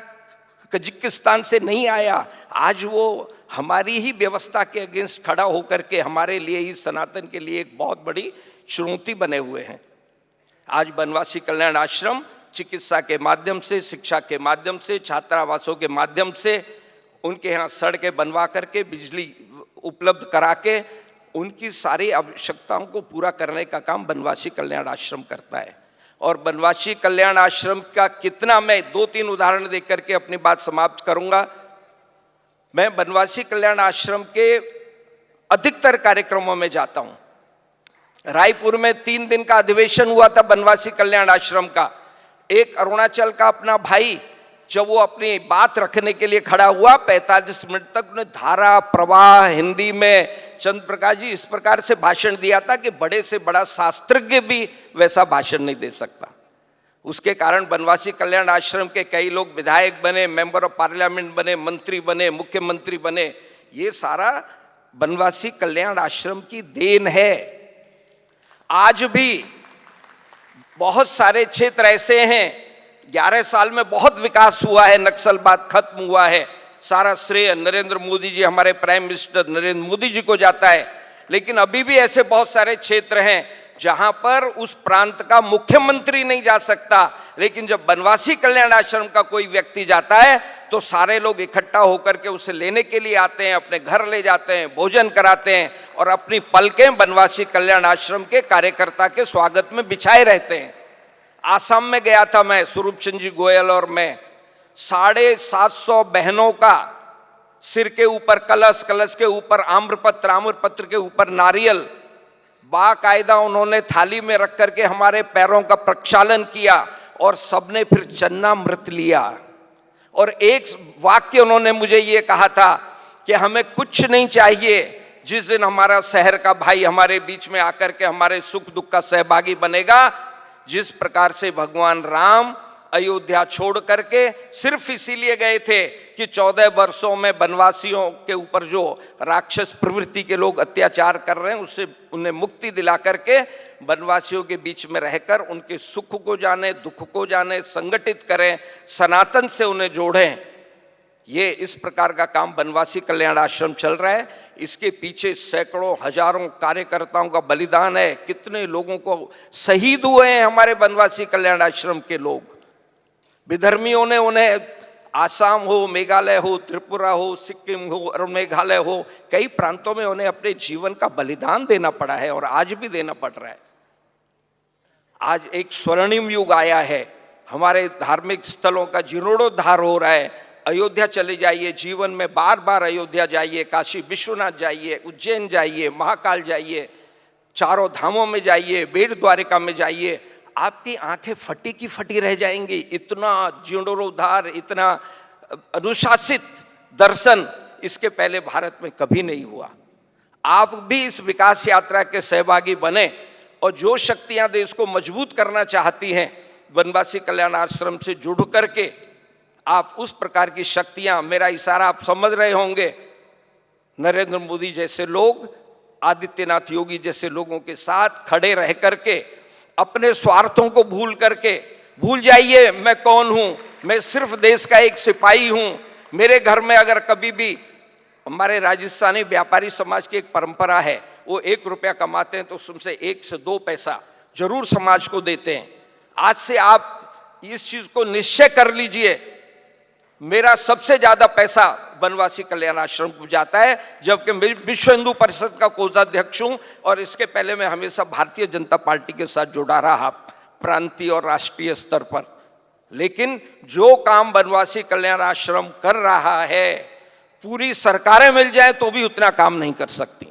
कजाकिस्तान से नहीं आया। आज वो हमारी ही व्यवस्था के अगेंस्ट खड़ा होकर के हमारे लिए ही, सनातन के लिए एक बहुत बड़ी चुनौती बने हुए हैं। आज वनवासी कल्याण आश्रम चिकित्सा के माध्यम से, शिक्षा के माध्यम से, छात्रावासों के माध्यम से, उनके यहाँ सड़कें बनवा करके, बिजली उपलब्ध करा के, उनकी सारी आवश्यकताओं को पूरा करने का काम वनवासी कल्याण आश्रम करता है। और बनवासी कल्याण आश्रम का कितना, मैं 2-3 उदाहरण देख करके अपनी बात समाप्त करूंगा। मैं बनवासी कल्याण आश्रम के अधिकतर कार्यक्रमों में जाता हूं। रायपुर में 3 दिन का अधिवेशन हुआ था बनवासी कल्याण आश्रम का। एक अरुणाचल का अपना भाई, जब वो अपनी बात रखने के लिए खड़ा हुआ, 45 मिनट तक उन्हें धारा प्रवाह हिंदी में चंद्र प्रकाश जी इस प्रकार से भाषण दिया था कि बड़े से बड़ा शास्त्रज्ञ भी वैसा भाषण नहीं दे सकता। उसके कारण बनवासी कल्याण आश्रम के कई लोग विधायक बने, मेंबर ऑफ पार्लियामेंट बने, मंत्री बने, मुख्यमंत्री बने। ये सारा बनवासी कल्याण आश्रम की देन है। आज भी बहुत सारे क्षेत्र ऐसे हैं, 11 साल में बहुत विकास हुआ है, नक्सलवाद खत्म हुआ है। सारा श्रेय नरेंद्र मोदी जी, हमारे प्राइम मिनिस्टर नरेंद्र मोदी जी को जाता है। लेकिन अभी भी ऐसे बहुत सारे क्षेत्र हैं जहां पर उस प्रांत का मुख्यमंत्री नहीं जा सकता, लेकिन जब बनवासी कल्याण आश्रम का कोई व्यक्ति जाता है तो सारे लोग इकट्ठा होकर के उसे लेने के लिए आते हैं, अपने घर ले जाते हैं, भोजन कराते हैं और अपनी पलकें बनवासी कल्याण आश्रम के कार्यकर्ता के स्वागत में बिछाए रहते हैं। आसाम में गया था मैं, स्वरूप चंद जी गोयल और मैं। 750 बहनों का सिर के ऊपर कलश, कलश के ऊपर आम्रपत्र, आम्रपत्र के ऊपर नारियल, बाकायदा उन्होंने थाली में रख करके हमारे पैरों का प्रक्षालन किया और सबने फिर चन्नामृत लिया। और एक वाक्य उन्होंने मुझे ये कहा था कि हमें कुछ नहीं चाहिए, जिस दिन हमारा शहर का भाई हमारे बीच में आकर के हमारे सुख दुख का सहभागी बनेगा, जिस प्रकार से भगवान राम अयोध्या छोड़ करके सिर्फ इसीलिए गए थे कि 14 वर्षों में बनवासियों के ऊपर जो राक्षस प्रवृत्ति के लोग अत्याचार कर रहे हैं उससे उन्हें मुक्ति दिला करके बनवासियों के बीच में रहकर उनके सुख को जाने, दुख को जाने, संगठित करें, सनातन से उन्हें जोड़ें। ये इस प्रकार का काम बनवासी कल्याण आश्रम चल रहा है। इसके पीछे सैकड़ों हजारों कार्यकर्ताओं का बलिदान है। कितने लोगों को शहीद हुए हैं हमारे बनवासी कल्याण आश्रम के लोग। विधर्मियों ने उन्हें आसाम हो, मेघालय हो, त्रिपुरा हो, सिक्किम हो और मेघालय हो, कई प्रांतों में उन्हें अपने जीवन का बलिदान देना पड़ा है और आज भी देना पड़ रहा है। आज एक स्वर्णिम युग आया है, हमारे धार्मिक स्थलों का जीर्णोद्धार हो रहा है। अयोध्या चले जाइए, जीवन में बार बार अयोध्या जाइए, काशी विश्वनाथ जाइए, उज्जैन जाइए, महाकाल जाइए, चारों धामों में जाइए, बेट द्वारिका में जाइए, आपकी आंखें फटी की फटी रह जाएंगी। इतना जीर्णोद्धार, इतना अनुशासित दर्शन इसके पहले भारत में कभी नहीं हुआ। आप भी इस विकास यात्रा के सहभागी बने और जो शक्तियां देश को मजबूत करना चाहती हैं, बनवासी कल्याण आश्रम से जुड़ करके आप उस प्रकार की शक्तियां, मेरा इशारा आप समझ रहे होंगे, नरेंद्र मोदी जैसे लोग, आदित्यनाथ योगी जैसे लोगों के साथ खड़े रह करके अपने स्वार्थों को भूल जाइए मैं कौन हूं, मैं सिर्फ देश का एक सिपाही हूं। मेरे घर में अगर कभी भी, हमारे राजस्थानी व्यापारी समाज की एक परंपरा है, वो 1 रुपया कमाते हैं तो उसमें 1 से 2 पैसा जरूर समाज को देते हैं। आज से आप इस चीज को निश्चय कर लीजिए, मेरा सबसे ज्यादा पैसा बनवासी कल्याण आश्रम को जाता है, जबकि मैं विश्व हिंदू परिषद का कोषाध्यक्ष हूं और इसके पहले मैं हमेशा भारतीय जनता पार्टी के साथ जुड़ा रहा प्रांतीय और राष्ट्रीय स्तर पर। लेकिन जो काम बनवासी कल्याण आश्रम कर रहा है, पूरी सरकारें मिल जाए तो भी उतना काम नहीं कर सकती।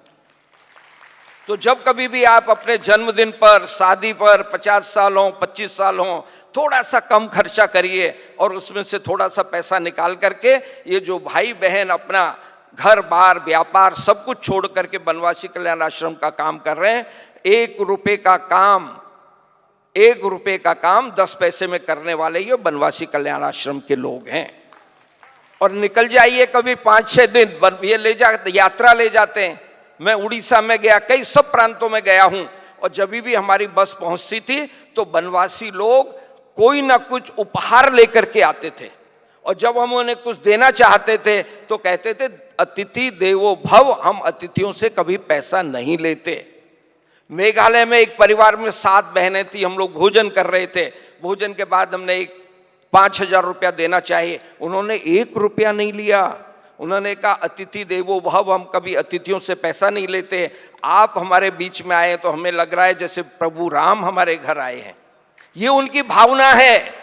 तो जब कभी भी आप अपने जन्मदिन पर, शादी पर, 50 साल हो, 25 साल हो, थोड़ा सा कम खर्चा करिए और उसमें से थोड़ा सा पैसा निकाल करके ये जो भाई बहन अपना घर बार व्यापार सब कुछ छोड़ करके बनवासी कल्याण आश्रम का काम कर रहे हैं, 1 रुपए का काम 10 पैसे में करने वाले ये बनवासी कल्याण आश्रम के लोग हैं। और निकल जाइए कभी 5-6 दिन, ये यात्रा ले जाते हैं। मैं उड़ीसा में गया, कई सब प्रांतों में गया हूं और जब भी हमारी बस पहुंचती थी तो बनवासी लोग कोई ना कुछ उपहार लेकर के आते थे और जब हम उन्हें कुछ देना चाहते थे तो कहते थे अतिथि देवो भव, हम अतिथियों से कभी पैसा नहीं लेते। मेघालय में एक परिवार में 7 बहनें थी, हम लोग भोजन कर रहे थे, भोजन के बाद हमने 5,000 रुपया देना चाहिए, उन्होंने 1 रुपया नहीं लिया। उन्होंने कहा अतिथि देवो भव, हम कभी अतिथियों से पैसा नहीं लेते, आप हमारे बीच में आए तो हमें लग रहा है जैसे प्रभु राम हमारे घर आए हैं। ये उनकी भावना है।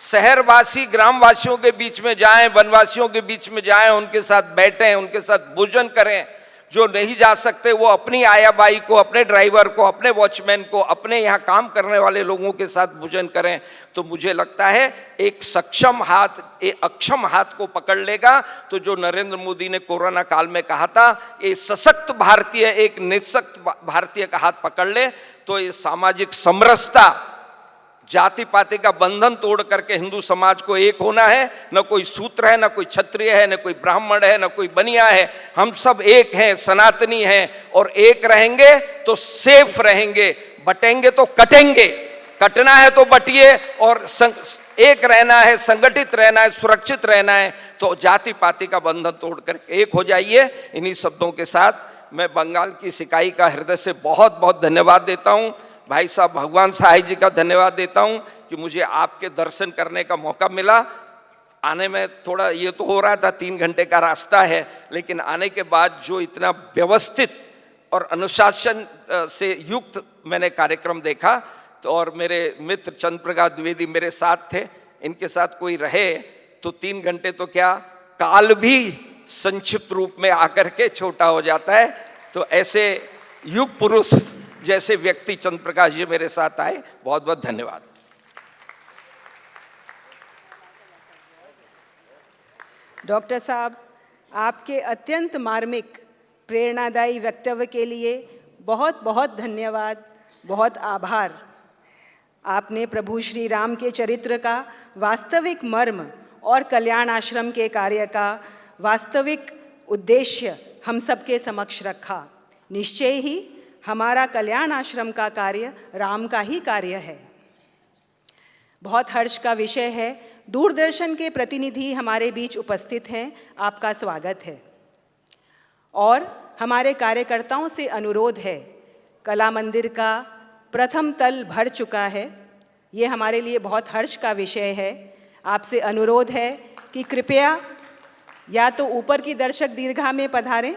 शहरवासी ग्रामवासियों के बीच में जाएं, वनवासियों के बीच में जाएं, उनके साथ बैठें, उनके साथ भोजन करें। जो नहीं जा सकते वो अपनी आया बाई को, अपने ड्राइवर को, अपने वॉचमैन को, अपने यहाँ काम करने वाले लोगों के साथ भोजन करें। तो मुझे लगता है एक सक्षम हाथ एक अक्षम हाथ को पकड़ लेगा। तो जो नरेंद्र मोदी ने कोरोना काल में कहा था, ये सशक्त भारतीय एक निःशक्त भारतीय का हाथ पकड़ ले, तो ये सामाजिक समरसता, जाति पाति का बंधन तोड़ करके हिंदू समाज को एक होना है। न कोई सूत्र है, न कोई क्षत्रिय है, न कोई ब्राह्मण है, न कोई बनिया है। हम सब एक हैं, सनातनी हैं, और एक रहेंगे तो सेफ रहेंगे। बटेंगे तो कटेंगे, कटना है तो बटिए, और एक रहना है, संगठित रहना है, सुरक्षित रहना है, तो जाति पाति का बंधन तोड़ करके एक हो जाइए। इन्हीं शब्दों के साथ मैं बंगाल की सिकाई का हृदय से बहुत बहुत धन्यवाद देता हूं। भाई साहब भगवान सहाय जी का धन्यवाद देता हूं कि मुझे आपके दर्शन करने का मौका मिला। आने में थोड़ा ये तो हो रहा था, 3 घंटे का रास्ता है, लेकिन आने के बाद जो इतना व्यवस्थित और अनुशासन से युक्त मैंने कार्यक्रम देखा, तो और मेरे मित्र चंद्र प्रकाश द्विवेदी मेरे साथ थे, इनके साथ कोई रहे तो 3 घंटे तो क्या, काल भी संक्षिप्त रूप में आकर के छोटा हो जाता है। तो ऐसे युग पुरुष जैसे व्यक्ति चंद्र प्रकाश जी मेरे साथ आए, बहुत बहुत धन्यवाद। डॉक्टर साहब, आपके अत्यंत मार्मिक प्रेरणादायी वक्तव्य के लिए बहुत बहुत धन्यवाद, बहुत आभार। आपने प्रभु श्री राम के चरित्र का वास्तविक मर्म और कल्याण आश्रम के कार्य का वास्तविक उद्देश्य हम सबके समक्ष रखा। निश्चय ही हमारा कल्याण आश्रम का कार्य राम का ही कार्य है। बहुत हर्ष का विषय है, दूरदर्शन के प्रतिनिधि हमारे बीच उपस्थित हैं, आपका स्वागत है। और हमारे कार्यकर्ताओं से अनुरोध है, कला मंदिर का प्रथम तल भर चुका है, ये हमारे लिए बहुत हर्ष का विषय है। आपसे अनुरोध है कि कृपया या तो ऊपर की दर्शक दीर्घा में पधारें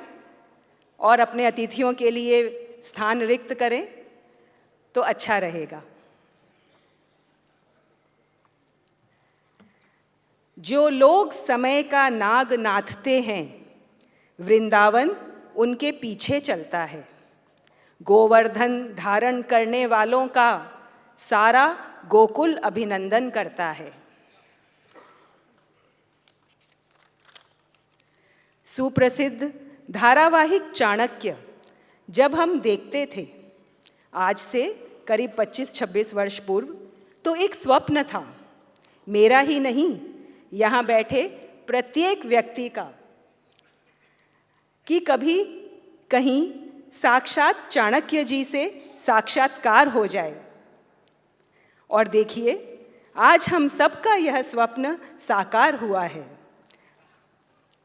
और अपने अतिथियों के लिए स्थान रिक्त करें तो अच्छा रहेगा। जो लोग समय का नाग नाथते हैं, वृंदावन उनके पीछे चलता है। गोवर्धन धारण करने वालों का सारा गोकुल अभिनंदन करता है। सुप्रसिद्ध धारावाहिक चाणक्य जब हम देखते थे आज से करीब 25-26 वर्ष पूर्व, तो एक स्वप्न था, मेरा ही नहीं, यहाँ बैठे प्रत्येक व्यक्ति का, कि कभी कहीं साक्षात चाणक्य जी से साक्षात्कार हो जाए। और देखिए, आज हम सबका यह स्वप्न साकार हुआ है।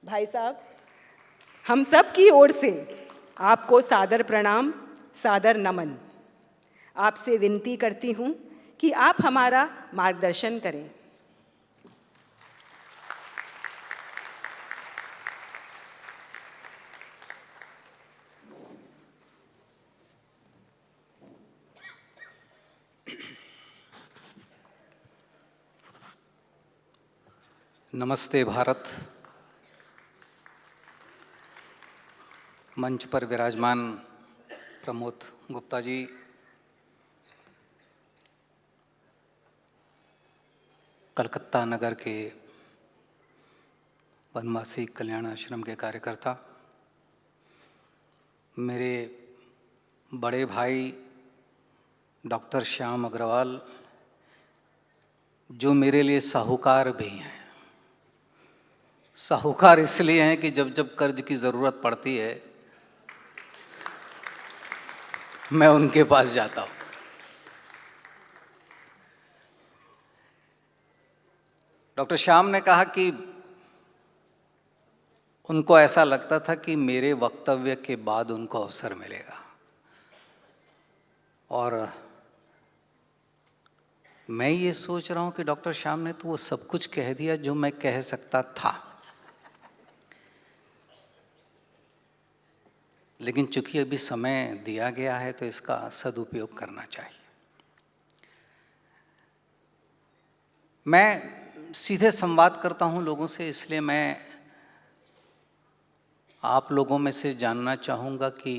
भाई साहब, हम सब की ओर से आपको सादर प्रणाम, सादर नमन। आपसे विनती करती हूँ कि आप हमारा मार्गदर्शन करें। नमस्ते भारत। मंच पर विराजमान प्रमोद गुप्ता जी, कलकत्ता नगर के वनवासी कल्याण आश्रम के कार्यकर्ता, मेरे बड़े भाई डॉक्टर श्याम अग्रवाल, जो मेरे लिए साहूकार भी हैं। साहूकार इसलिए हैं कि जब जब कर्ज की ज़रूरत पड़ती है मैं उनके पास जाता हूँ। डॉक्टर श्याम ने कहा कि उनको ऐसा लगता था कि मेरे वक्तव्य के बाद उनको अवसर मिलेगा, और मैं ये सोच रहा हूँ कि डॉक्टर श्याम ने तो वो सब कुछ कह दिया जो मैं कह सकता था, लेकिन चूंकि अभी समय दिया गया है तो इसका सदुपयोग करना चाहिए। मैं सीधे संवाद करता हूं लोगों से, इसलिए मैं आप लोगों में से जानना चाहूंगा कि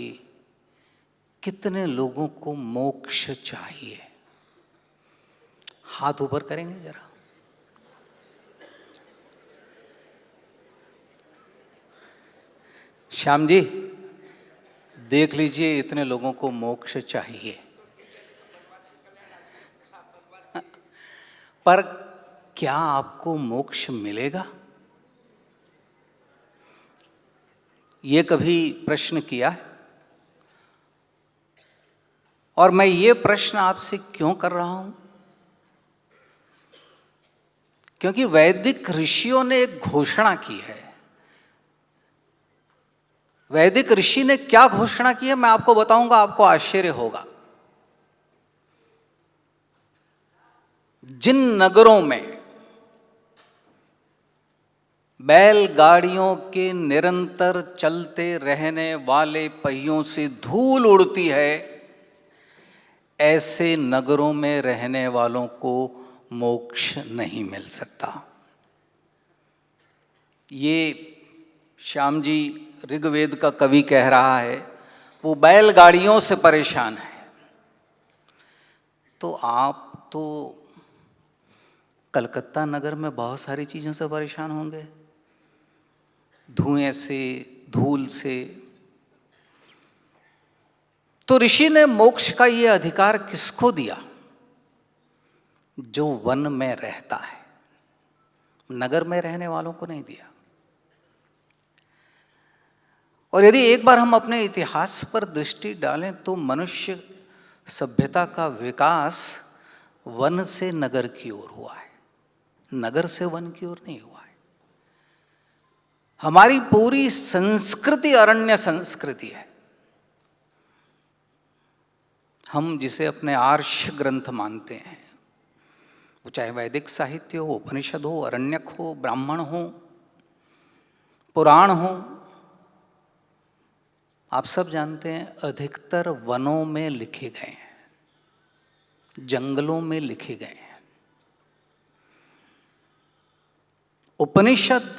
कितने लोगों को मोक्ष चाहिए। हाथ ऊपर करेंगे जरा। श्याम जी, देख लीजिए, इतने लोगों को मोक्ष चाहिए, पर क्या आपको मोक्ष मिलेगा? ये कभी प्रश्न किया है? और मैं ये प्रश्न आपसे क्यों कर रहा हूं? क्योंकि वैदिक ऋषियों ने एक घोषणा की है। वैदिक ऋषि ने क्या घोषणा की है मैं आपको बताऊंगा, आपको आश्चर्य होगा। जिन नगरों में बैलगाड़ियों के निरंतर चलते रहने वाले पहियों से धूल उड़ती है, ऐसे नगरों में रहने वालों को मोक्ष नहीं मिल सकता। ये श्याम जी ऋग्वेद का कवि कह रहा है, वो बैलगाड़ियों से परेशान है। तो आप तो कलकत्ता नगर में बहुत सारी चीज़ों से परेशान होंगे, धुएं से, धूल से। तो ऋषि ने मोक्ष का ये अधिकार किसको दिया? जो वन में रहता है, नगर में रहने वालों को नहीं दिया। और यदि एक बार हम अपने इतिहास पर दृष्टि डालें तो मनुष्य सभ्यता का विकास वन से नगर की ओर हुआ है, नगर से वन की ओर नहीं हुआ है। हमारी पूरी संस्कृति अरण्य संस्कृति है। हम जिसे अपने आर्ष ग्रंथ मानते हैं, वो चाहे वैदिक साहित्य हो, उपनिषद हो, अरण्यक हो, ब्राह्मण हो, पुराण हो, आप सब जानते हैं अधिकतर वनों में लिखे गए हैं, जंगलों में लिखे गए हैं। उपनिषद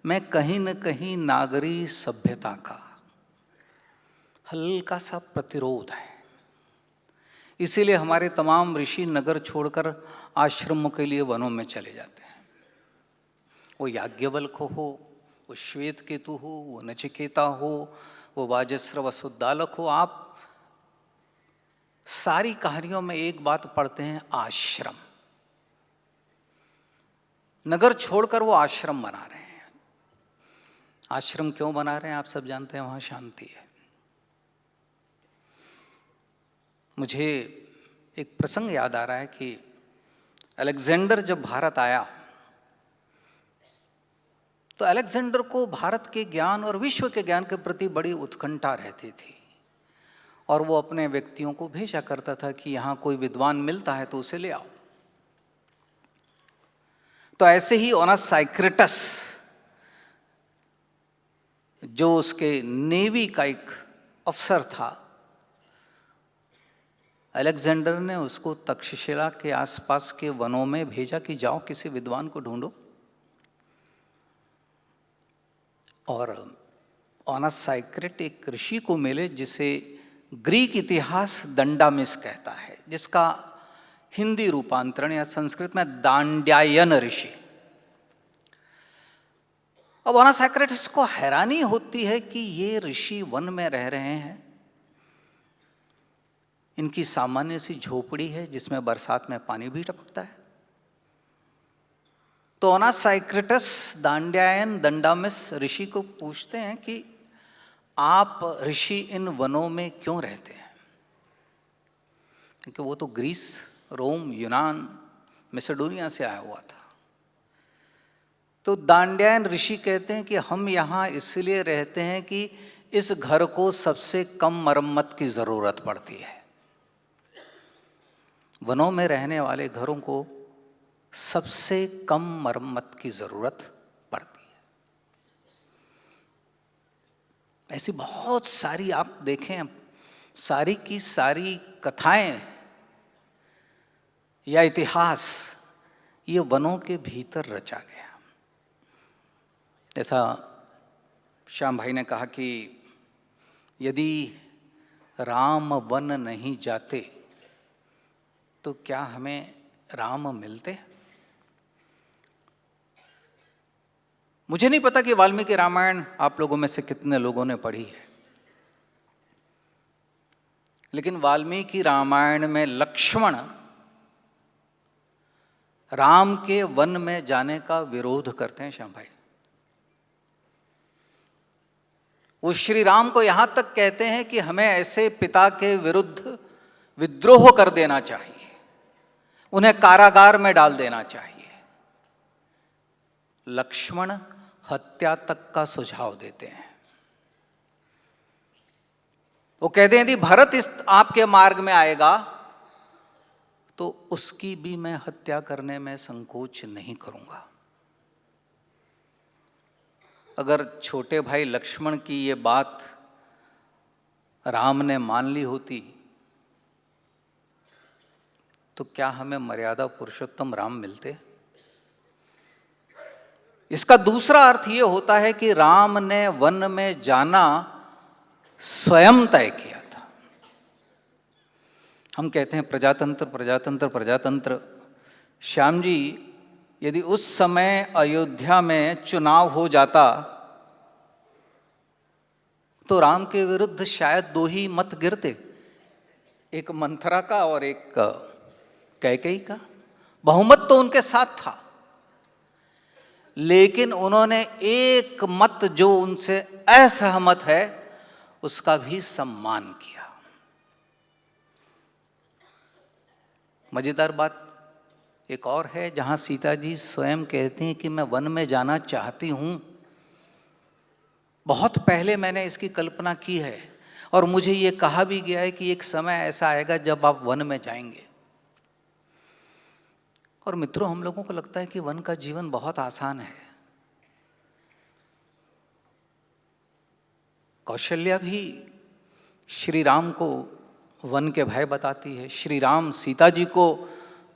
में कहीं न कहीं नागरी सभ्यता का हल्का सा प्रतिरोध है। इसीलिए हमारे तमाम ऋषि नगर छोड़कर आश्रमों के लिए वनों में चले जाते हैं। वो याज्ञवल्क हो, वो श्वेत केतु हो, वो नचिकेता हो, वो वाजस्र वसुद्दालक हो, आप सारी कहानियों में एक बात पढ़ते हैं, आश्रम। नगर छोड़कर वो आश्रम बना रहे हैं। आश्रम क्यों बना रहे हैं आप सब जानते हैं, वहां शांति है। मुझे एक प्रसंग याद आ रहा है कि अलेक्जेंडर जब भारत आया तो अलेक्जेंडर को भारत के ज्ञान और विश्व के ज्ञान के प्रति बड़ी उत्कंठा रहती थी, और वो अपने व्यक्तियों को भेजा करता था कि यहाँ कोई विद्वान मिलता है तो उसे ले आओ। तो ऐसे ही ओनासाइक्रिटस, जो उसके नेवी का एक अफसर था, अलेक्जेंडर ने उसको तक्षशिला के आसपास के वनों में भेजा कि जाओ किसी विद्वान को ढूंढो। और ओनासाइक्रिट एक ऋषि को मिले जिसे ग्रीक इतिहास दंडामिस कहता है, जिसका हिंदी रूपांतरण या संस्कृत में दांड्यायन ऋषि। अब ओनासाइक्रिटस को हैरानी होती है कि ये ऋषि वन में रह रहे हैं, इनकी सामान्य सी झोपड़ी है जिसमें बरसात में पानी भी टपकता है। तो ओनासाइक्रिटस दांड्यायन दंडामिस ऋषि को पूछते हैं कि आप ऋषि इन वनों में क्यों रहते हैं? क्योंकि वो तो ग्रीस, रोम, यूनान, मैसेडोनिया से आया हुआ था। तो दांड्यायन ऋषि कहते हैं कि हम यहाँ इसलिए रहते हैं कि इस घर को सबसे कम मरम्मत की जरूरत पड़ती है। वनों में रहने वाले घरों को सबसे कम मरम्मत की जरूरत पड़ती है। ऐसी बहुत सारी आप देखें, सारी की सारी कथाएं या इतिहास ये वनों के भीतर रचा गया। जैसा श्याम भाई ने कहा कि यदि राम वन नहीं जाते तो क्या हमें राम मिलते? मुझे नहीं पता कि वाल्मीकि रामायण आप लोगों में से कितने लोगों ने पढ़ी है, लेकिन वाल्मीकि रामायण में लक्ष्मण राम के वन में जाने का विरोध करते हैं। श्याम भाई, वो श्री राम को यहां तक कहते हैं कि हमें ऐसे पिता के विरुद्ध विद्रोह कर देना चाहिए, उन्हें कारागार में डाल देना चाहिए। लक्ष्मण हत्या तक का सुझाव देते हैं। वो कहते हैं यदि भरत इस आपके मार्ग में आएगा तो उसकी भी मैं हत्या करने में संकोच नहीं करूंगा। अगर छोटे भाई लक्ष्मण की ये बात राम ने मान ली होती तो क्या हमें मर्यादा पुरुषोत्तम राम मिलते? इसका दूसरा अर्थ यह होता है कि राम ने वन में जाना स्वयं तय किया था। हम कहते हैं प्रजातंत्र प्रजातंत्र प्रजातंत्र। श्याम जी, यदि उस समय अयोध्या में चुनाव हो जाता तो राम के विरुद्ध शायद 2 ही मत गिरते, एक मंथरा का और एक कैकेयी का। बहुमत तो उनके साथ था, लेकिन उन्होंने एक मत जो उनसे असहमत है उसका भी सम्मान किया। मजेदार बात एक और है, जहां सीता जी स्वयं कहती हैं कि मैं वन में जाना चाहती हूं। बहुत पहले मैंने इसकी कल्पना की है और मुझे ये कहा भी गया है कि एक समय ऐसा आएगा जब आप वन में जाएंगे। और मित्रों, हम लोगों को लगता है कि वन का जीवन बहुत आसान है। कौशल्या भी श्री राम को वन के भय बताती है। श्री राम सीता जी को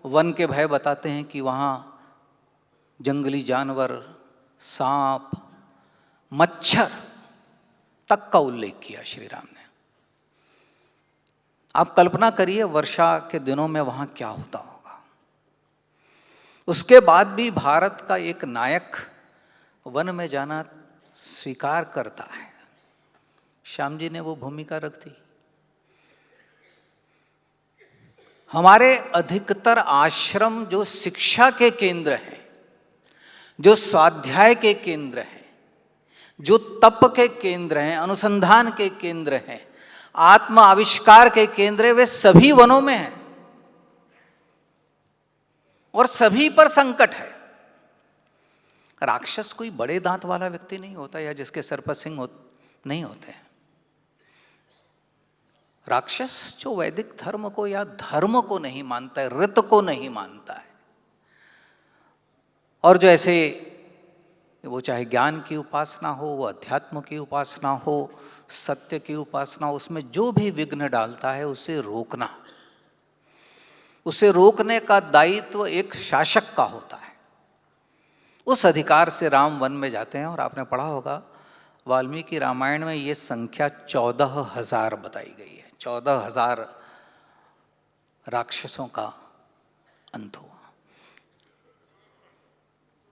वन के भय बताते हैं कि वहाँ जंगली जानवर, सांप, मच्छर तक का उल्लेख किया श्री राम ने। आप कल्पना करिए वर्षा के दिनों में वहाँ क्या होता होगा। उसके बाद भी भारत का एक नायक वन में जाना स्वीकार करता है। श्याम जी ने वो भूमिका रख दी। हमारे अधिकतर आश्रम जो शिक्षा के केंद्र हैं, जो स्वाध्याय के केंद्र हैं, जो तप के केंद्र हैं, अनुसंधान के केंद्र हैं, आत्म आविष्कार के केंद्र हैं, वे सभी वनों में हैं और सभी पर संकट है। राक्षस कोई बड़े दांत वाला व्यक्ति नहीं होता या जिसके सर पर सिंह नहीं होते हैं। राक्षस जो वैदिक धर्म को या धर्म को नहीं मानता है, ऋत को नहीं मानता है, और जो ऐसे वो चाहे ज्ञान की उपासना हो, वो अध्यात्म की उपासना हो, सत्य की उपासना, उसमें जो भी विघ्न डालता है उसे रोकना, उसे रोकने का दायित्व एक शासक का होता है। उस अधिकार से राम वन में जाते हैं। और आपने पढ़ा होगा वाल्मीकि रामायण में ये संख्या 14,000 बताई गई है। 14,000 राक्षसों का अंत हुआ।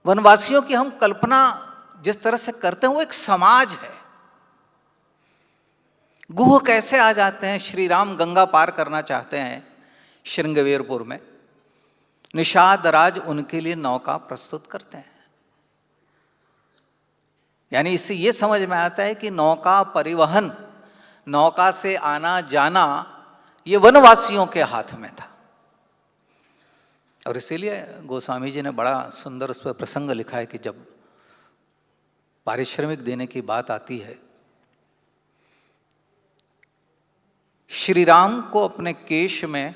वनवासियों की हम कल्पना जिस तरह से करते हैं वो एक समाज है। गुह कैसे आ जाते हैं? श्री राम गंगा पार करना चाहते हैं श्रृंगवेरपुर में, निषाद राज उनके लिए नौका प्रस्तुत करते हैं। यानी इससे ये समझ में आता है कि नौका परिवहन, नौका से आना जाना ये वनवासियों के हाथ में था। और इसीलिए गोस्वामी जी ने बड़ा सुंदर उस पर प्रसंग लिखा है कि जब पारिश्रमिक देने की बात आती है, श्री राम को अपने केश में,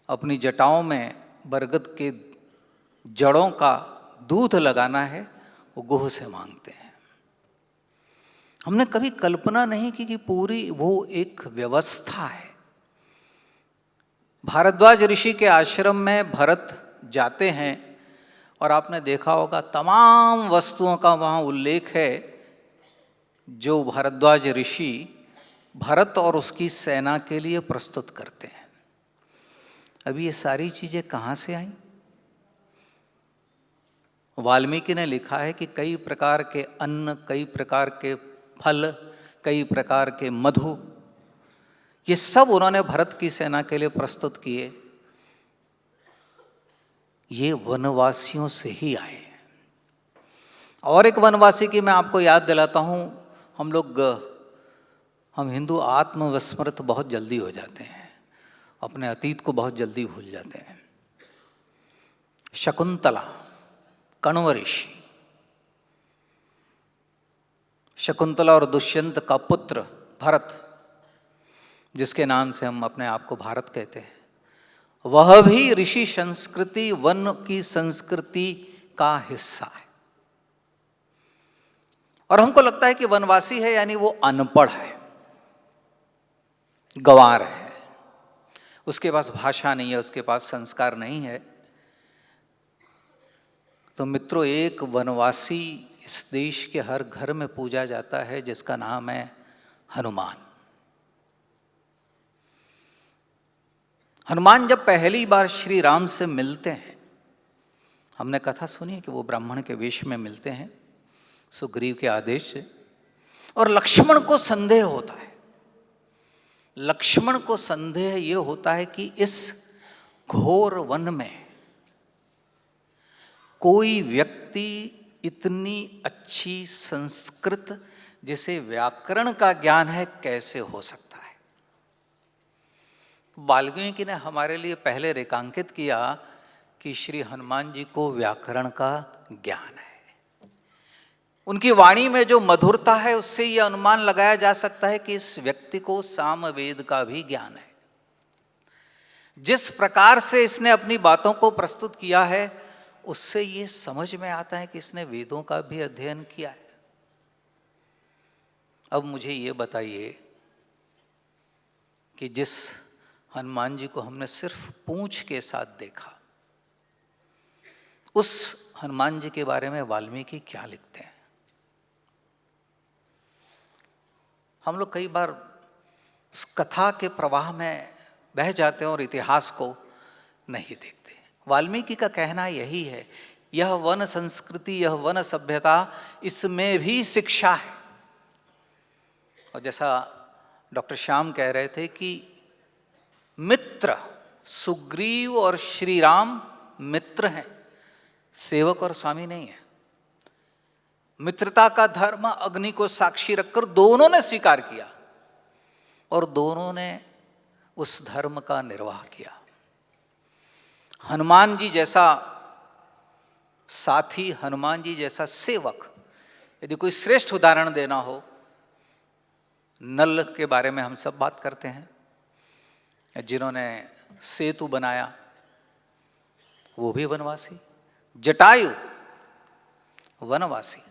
अपनी जटाओं में बरगद के जड़ों का दूध लगाना है, वो गुह से मांगते हैं। हमने कभी कल्पना नहीं की कि पूरी वो एक व्यवस्था है। भारद्वाज ऋषि के आश्रम में भरत जाते हैं और आपने देखा होगा तमाम वस्तुओं का वहाँ उल्लेख है जो भारद्वाज ऋषि भरत और उसकी सेना के लिए प्रस्तुत करते हैं। अभी ये सारी चीजें कहाँ से आई? वाल्मीकि ने लिखा है कि कई प्रकार के अन्न, कई प्रकार के फल, कई प्रकार के मधु, ये सब उन्होंने भरत की सेना के लिए प्रस्तुत किए। ये वनवासियों से ही आए। और एक वनवासी की मैं आपको याद दिलाता हूं। हम हिंदू आत्मविस्मृत बहुत जल्दी हो जाते हैं, अपने अतीत को बहुत जल्दी भूल जाते हैं। शकुंतला, कण्व ऋषि, शकुंतला और दुष्यंत का पुत्र भरत, जिसके नाम से हम अपने आप को भारत कहते हैं, वह भी ऋषि संस्कृति, वन की संस्कृति का हिस्सा है। और हमको लगता है कि वनवासी है यानी वो अनपढ़ है, गंवार है, उसके पास भाषा नहीं है, उसके पास संस्कार नहीं है। तो मित्रों, एक वनवासी इस देश के हर घर में पूजा जाता है, जिसका नाम है हनुमान। हनुमान जब पहली बार श्री राम से मिलते हैं, हमने कथा सुनी है कि वो ब्राह्मण के वेश में मिलते हैं सुग्रीव के आदेश से, और लक्ष्मण को संदेह होता है। लक्ष्मण को संदेह ये होता है कि इस घोर वन में कोई व्यक्ति इतनी अच्छी संस्कृत, जिसे व्याकरण का ज्ञान है, कैसे हो सकता है। वाल्मीकि ने हमारे लिए पहले रेखांकित किया कि श्री हनुमान जी को व्याकरण का ज्ञान है। उनकी वाणी में जो मधुरता है, उससे यह अनुमान लगाया जा सकता है कि इस व्यक्ति को सामवेद का भी ज्ञान है। जिस प्रकार से इसने अपनी बातों को प्रस्तुत किया है, उससे ये समझ में आता है कि इसने वेदों का भी अध्ययन किया है। अब मुझे ये बताइए कि जिस हनुमान जी को हमने सिर्फ पूंछ के साथ देखा, उस हनुमान जी के बारे में वाल्मीकि क्या लिखते हैं? हम लोग कई बार उस कथा के प्रवाह में बह जाते हैं और इतिहास को नहीं देखते। वाल्मीकि का कहना यही है, यह वन संस्कृति, यह वन सभ्यता, इसमें भी शिक्षा है। और जैसा डॉक्टर श्याम कह रहे थे कि मित्र सुग्रीव और श्री राम मित्र हैं, सेवक और स्वामी नहीं है। मित्रता का धर्म अग्नि को साक्षी रखकर दोनों ने स्वीकार किया और दोनों ने उस धर्म का निर्वाह किया। हनुमान जी जैसा साथी, हनुमान जी जैसा सेवक, यदि कोई श्रेष्ठ उदाहरण देना हो, नल के बारे में हम सब बात करते हैं, जिन्होंने सेतु बनाया, वो भी वनवासी। जटायु वनवासी।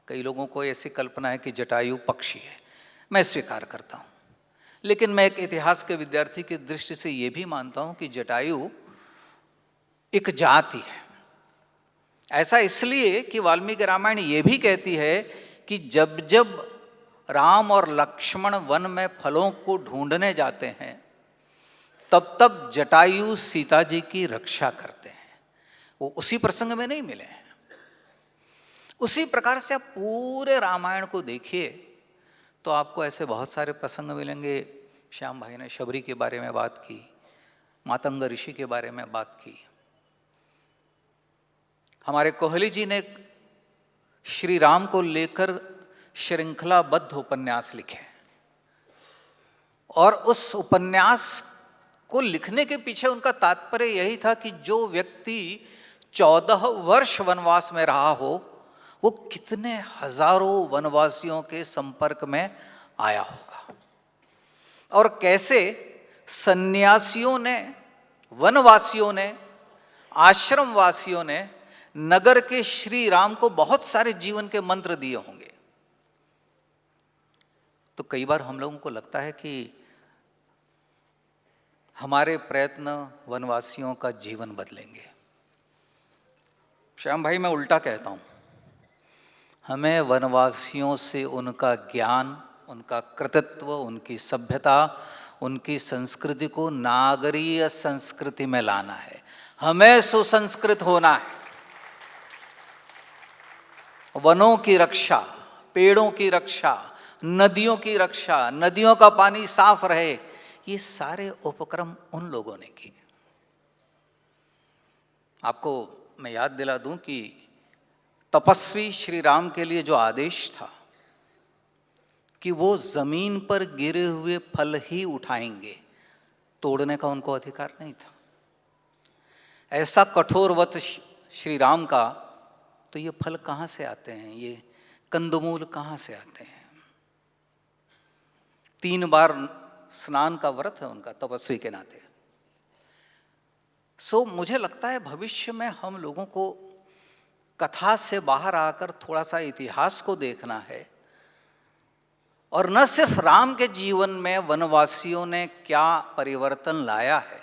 कई लोगों को ऐसी कल्पना है कि जटायु पक्षी है, मैं स्वीकार करता हूं, लेकिन मैं एक इतिहास के विद्यार्थी की दृष्टि से यह भी मानता हूं कि जटायु एक जाति है। ऐसा इसलिए कि वाल्मीकि रामायण ये भी कहती है कि जब जब राम और लक्ष्मण वन में फलों को ढूंढने जाते हैं, तब तब जटायु सीता जी की रक्षा करते हैं। वो उसी प्रसंग में नहीं मिले हैं। उसी प्रकार से आप पूरे रामायण को देखिए तो आपको ऐसे बहुत सारे प्रसंग मिलेंगे। श्याम भाई ने शबरी के बारे में बात की, मातंग ऋषि के बारे में बात की, हमारे कोहली जी ने श्री राम को लेकर श्रृंखलाबद्ध उपन्यास लिखे, और उस उपन्यास को लिखने के पीछे उनका तात्पर्य यही था कि जो व्यक्ति 14 वर्ष वनवास में रहा हो, वो कितने हजारों वनवासियों के संपर्क में आया होगा, और कैसे सन्यासियों ने, वनवासियों ने, आश्रमवासियों ने नगर के श्री राम को बहुत सारे जीवन के मंत्र दिए होंगे। तो कई बार हम लोगों को लगता है कि हमारे प्रयत्न वनवासियों का जीवन बदलेंगे। श्याम भाई, मैं उल्टा कहता हूं, हमें वनवासियों से उनका ज्ञान, उनका कृतित्व, उनकी सभ्यता, उनकी संस्कृति को नागरीय संस्कृति में लाना है। हमें सुसंस्कृत होना है। वनों की रक्षा, पेड़ों की रक्षा, नदियों की रक्षा, नदियों का पानी साफ रहे, ये सारे उपक्रम उन लोगों ने किए। आपको मैं याद दिला दूं कि तपस्वी श्री राम के लिए जो आदेश था कि वो जमीन पर गिरे हुए फल ही उठाएंगे, तोड़ने का उनको अधिकार नहीं था। ऐसा कठोर व्रत श्री राम का, तो ये फल कहाँ से आते हैं, ये कंदमूल कहाँ से आते हैं? 3 बार स्नान का व्रत है उनका तपस्वी के नाते। मुझे लगता है भविष्य में हम लोगों को कथा से बाहर आकर थोड़ा सा इतिहास को देखना है, और न सिर्फ राम के जीवन में वनवासियों ने क्या परिवर्तन लाया है,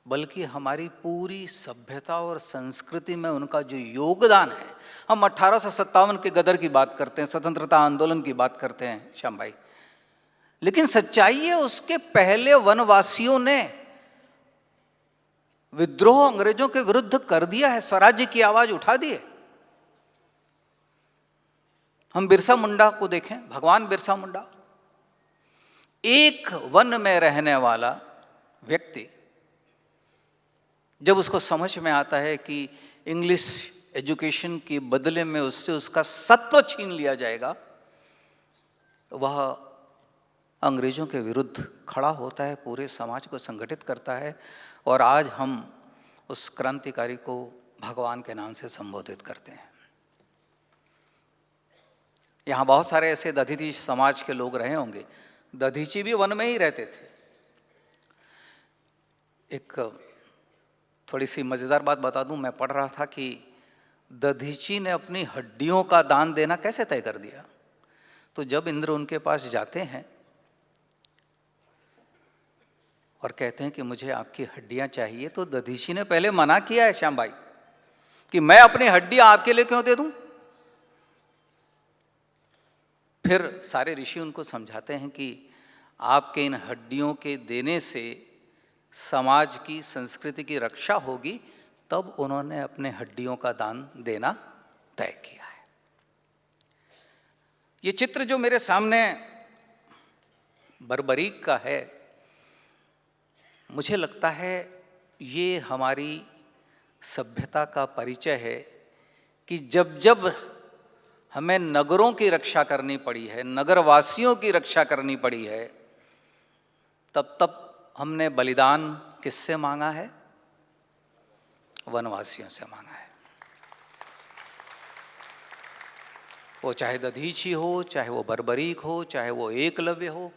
बल्कि हमारी पूरी सभ्यता और संस्कृति में उनका जो योगदान है। हम 1857 के गदर की बात करते हैं, स्वतंत्रता आंदोलन की बात करते हैं श्याम भाई, लेकिन सच्चाई है उसके पहले वनवासियों ने विद्रोह अंग्रेजों के विरुद्ध कर दिया है, स्वराज्य की आवाज उठा दी है। हम बिरसा मुंडा को देखें, भगवान बिरसा मुंडा, एक वन में रहने वाला व्यक्ति, जब उसको समझ में आता है कि इंग्लिश एजुकेशन के बदले में उससे उसका सत्व छीन लिया जाएगा, वह अंग्रेजों के विरुद्ध खड़ा होता है, पूरे समाज को संगठित करता है, और आज हम उस क्रांतिकारी को भगवान के नाम से संबोधित करते हैं। यहाँ बहुत सारे ऐसे दधीची समाज के लोग रहे होंगे। दधीची भी वन में ही रहते थे। एक थोड़ी सी मज़ेदार बात बता दूं, मैं पढ़ रहा था कि दधीची ने अपनी हड्डियों का दान देना कैसे तय कर दिया। तो जब इंद्र उनके पास जाते हैं और कहते हैं कि मुझे आपकी हड्डियां चाहिए, तो दधीची ने पहले मना किया है श्याम भाई कि मैं अपनी हड्डी आपके लिए क्यों दे दूं। फिर सारे ऋषि उनको समझाते हैं कि आपके इन हड्डियों के देने से समाज की संस्कृति की रक्षा होगी, तब उन्होंने अपने हड्डियों का दान देना तय किया है। ये चित्र जो मेरे सामने बर्बरीक का है, मुझे लगता है ये हमारी सभ्यता का परिचय है कि जब जब हमें नगरों की रक्षा करनी पड़ी है, नगरवासियों की रक्षा करनी पड़ी है, तब तब हमने बलिदान किससे मांगा है? वनवासियों से मांगा है। वो चाहे दधीची हो, चाहे वो बर्बरीक हो, चाहे वो एकलव्य हो।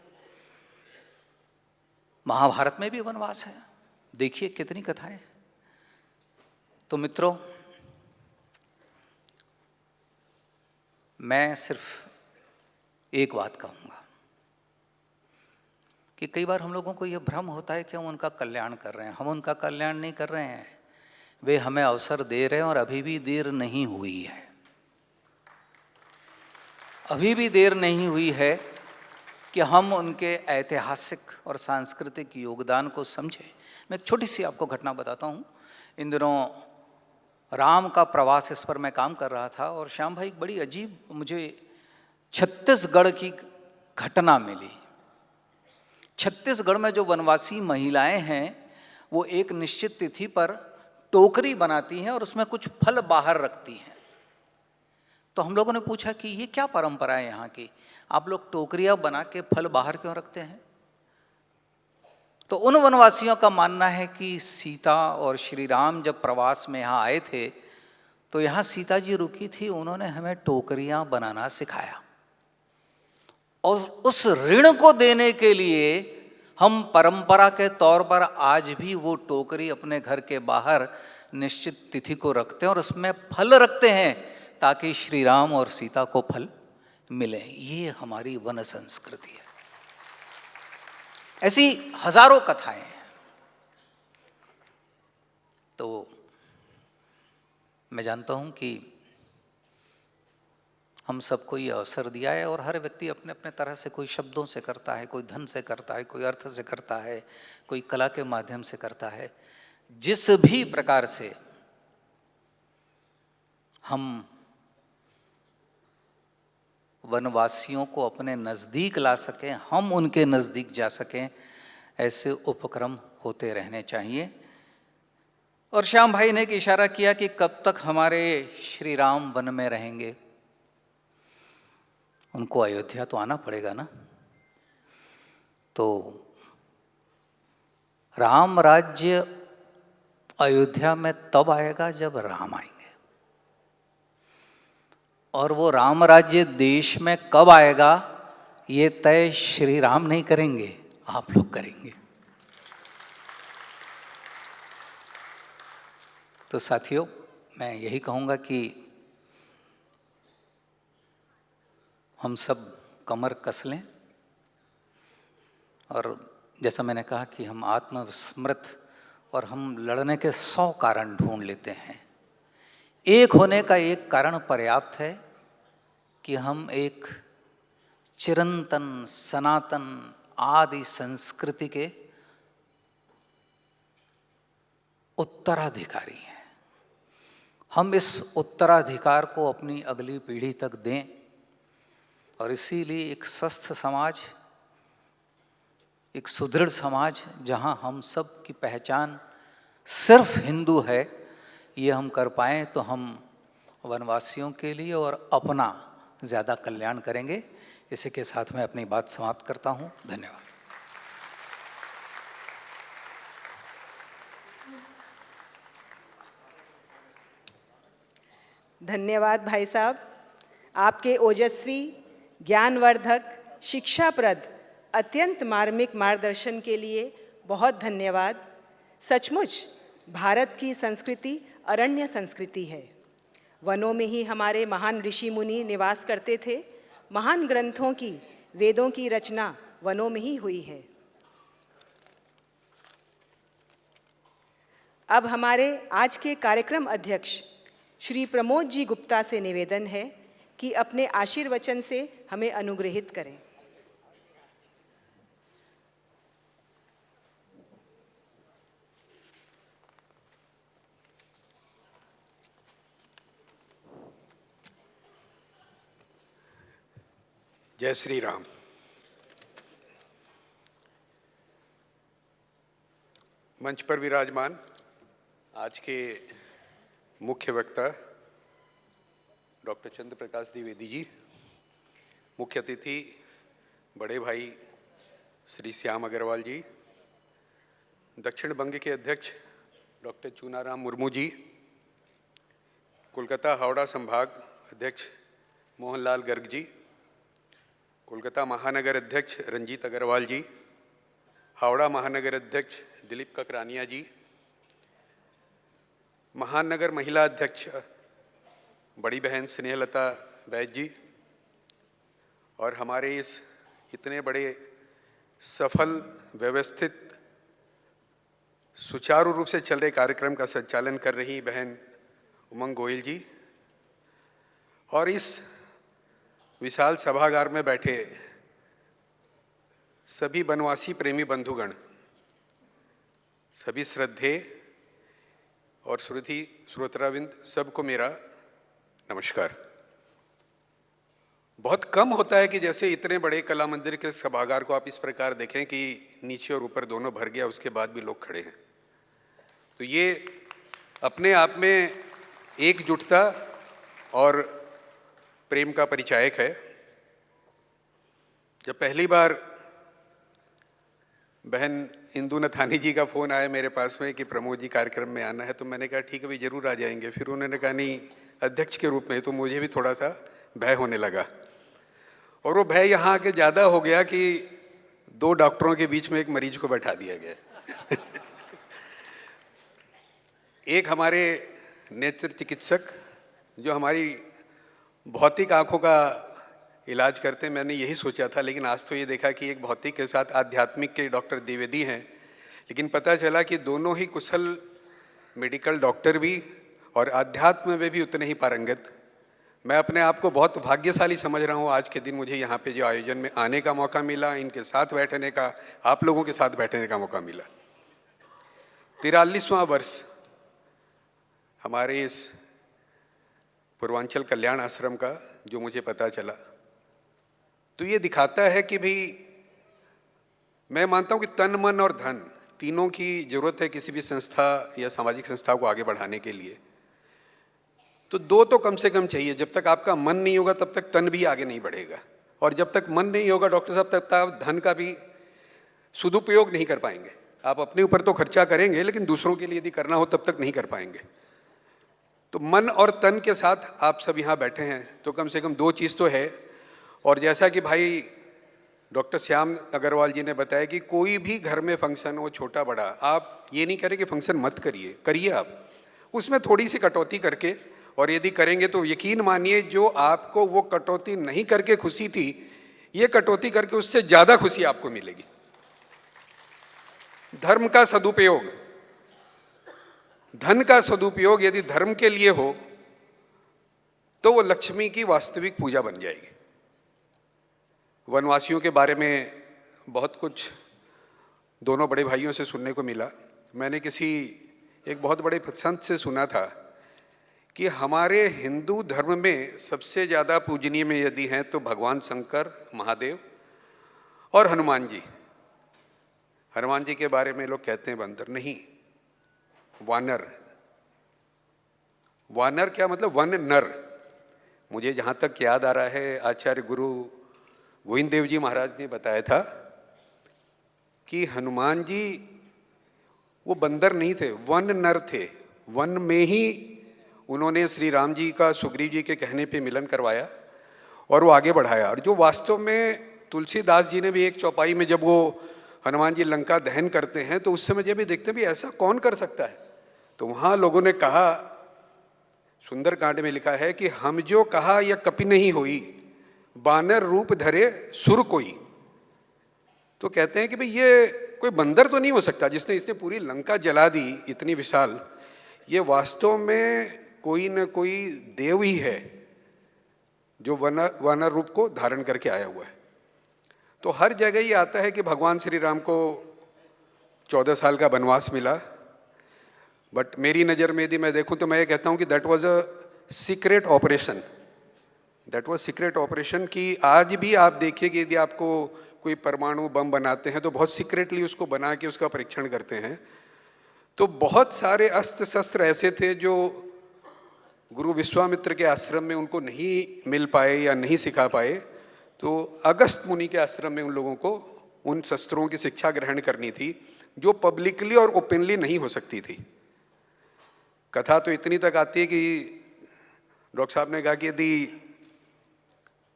महाभारत में भी वनवास है, देखिए कितनी कथाएं। तो मित्रों, मैं सिर्फ एक बात कहूँगा कि कई बार हम लोगों को यह भ्रम होता है कि हम उनका कल्याण कर रहे हैं। हम उनका कल्याण नहीं कर रहे हैं, वे हमें अवसर दे रहे हैं, और अभी भी देर नहीं हुई है। अभी भी देर नहीं हुई है कि हम उनके ऐतिहासिक और सांस्कृतिक योगदान को समझें। मैं एक छोटी सी आपको घटना बताता हूँ। इन दिनों राम का प्रवास, इस पर मैं काम कर रहा था, और श्याम भाई एक बड़ी अजीब मुझे छत्तीसगढ़ की घटना मिली। छत्तीसगढ़ में जो वनवासी महिलाएं हैं, वो एक निश्चित तिथि पर टोकरी बनाती हैं और उसमें कुछ फल बाहर रखती हैं। तो हम लोगों ने पूछा कि ये क्या परंपरा है यहाँ की, आप लोग टोकरियां बना के फल बाहर क्यों रखते हैं? तो उन वनवासियों का मानना है कि सीता और श्री राम जब प्रवास में यहाँ आए थे, तो यहाँ सीता जी रुकी थी, उन्होंने हमें टोकरियां बनाना सिखाया, और उस ऋण को देने के लिए हम परंपरा के तौर पर आज भी वो टोकरी अपने घर के बाहर निश्चित तिथि को रखते हैं और उसमें फल रखते हैं, ताकि श्री राम और सीता को फल मिले। ये हमारी वन संस्कृति है। ऐसी हजारों कथाएं हैं। तो मैं जानता हूँ कि हम सबको ये अवसर दिया है और हर व्यक्ति अपने अपने तरह से, कोई शब्दों से करता है, कोई धन से करता है, कोई अर्थ से करता है, कोई कला के माध्यम से करता है। जिस भी प्रकार से हम वनवासियों को अपने नज़दीक ला सकें, हम उनके नज़दीक जा सकें, ऐसे उपक्रम होते रहने चाहिए। और श्याम भाई ने एक इशारा किया कि कब तक हमारे श्री राम वन में रहेंगे, उनको अयोध्या तो आना पड़ेगा ना। तो राम राज्य अयोध्या में तब आएगा जब राम आएंगे, और वो राम राज्य देश में कब आएगा ये तय श्री राम नहीं करेंगे, आप लोग करेंगे। तो साथियों, मैं यही कहूँगा कि हम सब कमर कस लें, और जैसा मैंने कहा कि हम आत्मविस्मृत और हम लड़ने के 100 कारण ढूंढ लेते हैं। एक होने का एक कारण पर्याप्त है कि हम एक चिरंतन सनातन आदि संस्कृति के उत्तराधिकारी हैं। हम इस उत्तराधिकार को अपनी अगली पीढ़ी तक दें, और इसीलिए एक स्वस्थ समाज, एक सुदृढ़ समाज जहां हम सब की पहचान सिर्फ हिंदू है, ये हम कर पाएँ तो हम वनवासियों के लिए और अपना ज़्यादा कल्याण करेंगे। इसी के साथ मैं अपनी बात समाप्त करता हूँ। धन्यवाद। धन्यवाद भाई साहब, आपके ओजस्वी, ज्ञानवर्धक, शिक्षाप्रद, अत्यंत मार्मिक मार्गदर्शन के लिए बहुत धन्यवाद। सचमुच भारत की संस्कृति अरण्य संस्कृति है। वनों में ही हमारे महान ऋषि मुनि निवास करते थे। महान ग्रंथों की, वेदों की रचना वनों में ही हुई है। अब हमारे आज के कार्यक्रम अध्यक्ष श्री प्रमोद जी गुप्ता से निवेदन है कि अपने आशीर्वचन से हमें अनुग्रहित करें। जय श्री राम। मंच पर विराजमान आज के मुख्य वक्ता डॉक्टर चंद्र प्रकाश द्विवेदी जी, मुख्य अतिथि बड़े भाई श्री श्याम अग्रवाल जी, दक्षिण बंग के अध्यक्ष डॉक्टर चूनाराम मुर्मू जी, कोलकाता हावड़ा संभाग अध्यक्ष मोहनलाल गर्ग जी, कोलकाता महानगर अध्यक्ष रंजीत अग्रवाल जी, हावड़ा महानगर अध्यक्ष दिलीप ककरानिया जी, महानगर महिला अध्यक्ष बड़ी बहन स्नेहलता बैज जी, और हमारे इस इतने बड़े सफल, व्यवस्थित, सुचारू रूप से चल रहे कार्यक्रम का संचालन कर रही बहन उमंग गोयल जी, और इस विशाल सभागार में बैठे सभी वनवासी प्रेमी बंधुगण, सभी श्रद्धेय और श्रोताविंद, सबको मेरा नमस्कार। बहुत कम होता है कि जैसे इतने बड़े कला मंदिर के सभागार को आप इस प्रकार देखें कि नीचे और ऊपर दोनों भर गया, उसके बाद भी लोग खड़े हैं। तो ये अपने आप में एकजुटता और प्रेम का परिचायक है। जब पहली बार बहन इंदु नथानी जी का फ़ोन आया मेरे पास में कि प्रमोद जी कार्यक्रम में आना है, तो मैंने कहा ठीक है भाई, जरूर आ जाएंगे। फिर उन्होंने कहा नहीं, अध्यक्ष के रूप में, तो मुझे भी थोड़ा सा भय होने लगा, और वो भय यहाँ आके ज़्यादा हो गया कि 2 डॉक्टरों के बीच में एक मरीज को बैठा दिया गया। एक हमारे नेत्र चिकित्सक जो हमारी भौतिक आंखों का इलाज करते हैं, मैंने यही सोचा था, लेकिन आज तो ये देखा कि एक भौतिक के साथ आध्यात्मिक के डॉक्टर द्विवेदी हैं, लेकिन पता चला कि दोनों ही कुशल मेडिकल डॉक्टर भी और आध्यात्म में भी उतने ही पारंगत। मैं अपने आप को बहुत भाग्यशाली समझ रहा हूँ, आज के दिन मुझे यहाँ पे जो आयोजन में आने का मौका मिला, इनके साथ बैठने का, आप लोगों के साथ बैठने का मौका मिला। 43वां वर्ष हमारे इस पूर्वांचल कल्याण आश्रम का जो मुझे पता चला, तो ये दिखाता है कि भाई मैं मानता हूँ कि तन मन और धन तीनों की जरूरत है किसी भी संस्था या सामाजिक संस्था को आगे बढ़ाने के लिए। तो दो तो कम से कम चाहिए। जब तक आपका मन नहीं होगा तब तक तन भी आगे नहीं बढ़ेगा, और जब तक मन नहीं होगा डॉक्टर साहब तब तक आप धन का भी सदुपयोग नहीं कर पाएंगे। आप अपने ऊपर तो खर्चा करेंगे, लेकिन दूसरों के लिए यदि करना हो तब तक नहीं कर पाएंगे। तो मन और तन के साथ आप सब यहाँ बैठे हैं, तो कम से कम दो चीज़ तो है। और जैसा कि भाई डॉक्टर श्याम अग्रवाल जी ने बताया कि कोई भी घर में फंक्शन हो, छोटा बड़ा, आप ये नहीं करें कि फंक्शन मत करिए, करिए आप उसमें थोड़ी सी कटौती करके। और यदि करेंगे तो यकीन मानिए जो आपको वो कटौती नहीं करके खुशी थी, ये कटौती करके उससे ज़्यादा खुशी आपको मिलेगी। धर्म का सदुपयोग, धन का सदुपयोग यदि धर्म के लिए हो तो वो लक्ष्मी की वास्तविक पूजा बन जाएगी। वनवासियों के बारे में बहुत कुछ दोनों बड़े भाइयों से सुनने को मिला। मैंने किसी एक बहुत बड़े संत से सुना था कि हमारे हिंदू धर्म में सबसे ज़्यादा पूजनीय में यदि हैं तो भगवान शंकर, महादेव और हनुमान जी। हनुमान जी के बारे में लोग कहते हैं बंदर, नहीं, वानर। वानर क्या मतलब? वन नर। मुझे जहाँ तक याद आ रहा है, आचार्य गुरु गोविंद देव जी महाराज ने बताया था कि हनुमान जी वो बंदर नहीं थे, वन नर थे। वन में ही उन्होंने श्री राम जी का सुग्रीव जी के कहने पे मिलन करवाया और वो आगे बढ़ाया। और जो वास्तव में तुलसीदास जी ने भी एक चौपाई में जब वो हनुमान जी लंका दहन करते हैं तो उस समय जब भी देखते हैं भी ऐसा कौन कर सकता है, तो वहाँ लोगों ने कहा, सुंदरकांड में लिखा है कि हम जो कहा यह कपि नहीं होई, बानर रूप धरे सुर कोई। तो कहते हैं कि भाई ये कोई बंदर तो नहीं हो सकता जिसने इसने पूरी लंका जला दी इतनी विशाल। ये वास्तव में कोई न कोई देव ही है जो वानर रूप को धारण करके आया हुआ है। तो हर जगह ये आता है कि भगवान श्री राम को 14 साल का वनवास मिला, बट मेरी नज़र में यदि मैं देखूं तो मैं ये कहता हूं कि that was a secret operation. That was secret operation कि आज भी आप देखिए कि यदि आपको कोई परमाणु बम बनाते हैं तो बहुत सीक्रेटली उसको बना के उसका परीक्षण करते हैं। तो बहुत सारे अस्त्र शस्त्र ऐसे थे जो गुरु विश्वामित्र के आश्रम में उनको नहीं मिल पाए या नहीं सिखा पाए, तो अगस्त मुनि के आश्रम में उन लोगों को उन शस्त्रों की शिक्षा ग्रहण करनी थी जो पब्लिकली और ओपनली नहीं हो सकती थी। कथा तो इतनी तक आती है कि डॉक्टर साहब ने कहा कि यदि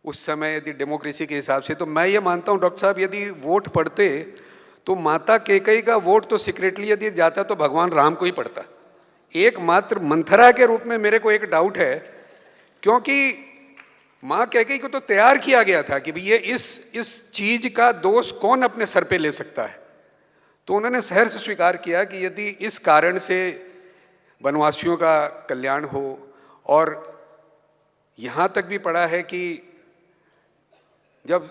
उस समय यदि डेमोक्रेसी के हिसाब से, तो मैं ये मानता हूँ डॉक्टर साहब यदि वोट पड़ते तो माता कैकेयी का वोट तो सीक्रेटली यदि जाता तो भगवान राम को ही पड़ता। एकमात्र मंथरा के रूप में मेरे को एक डाउट है, क्योंकि माँ कैकेयी को तो तैयार किया गया था कि ये इस चीज का दोष कौन अपने सर पे ले सकता है। तो उन्होंने सहर्ष से स्वीकार किया कि यदि इस कारण से वनवासियों का कल्याण हो, और यहाँ तक भी पढ़ा है कि जब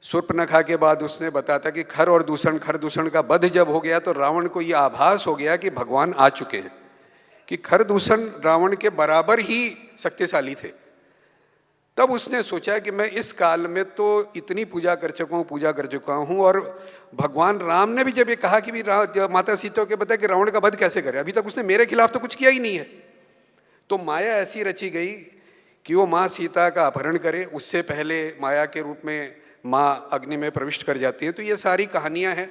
शूर्पणखा के बाद उसने बताया कि खर दूषण का वध जब हो गया तो रावण को यह आभास हो गया कि भगवान आ चुके हैं, कि खर दूषण रावण के बराबर ही शक्तिशाली थे। तब उसने सोचा कि मैं इस काल में तो इतनी पूजा कर चुका हूँ और भगवान राम ने भी जब ये कहा कि भी माता सीता के बताया कि रावण का वध कैसे करे, अभी तक उसने मेरे खिलाफ तो कुछ किया ही नहीं है। तो माया ऐसी रची गई कि वो माँ सीता का अपहरण करे, उससे पहले माया के रूप में माँ अग्नि में प्रविष्ट कर जाती है। तो ये सारी कहानियाँ हैं।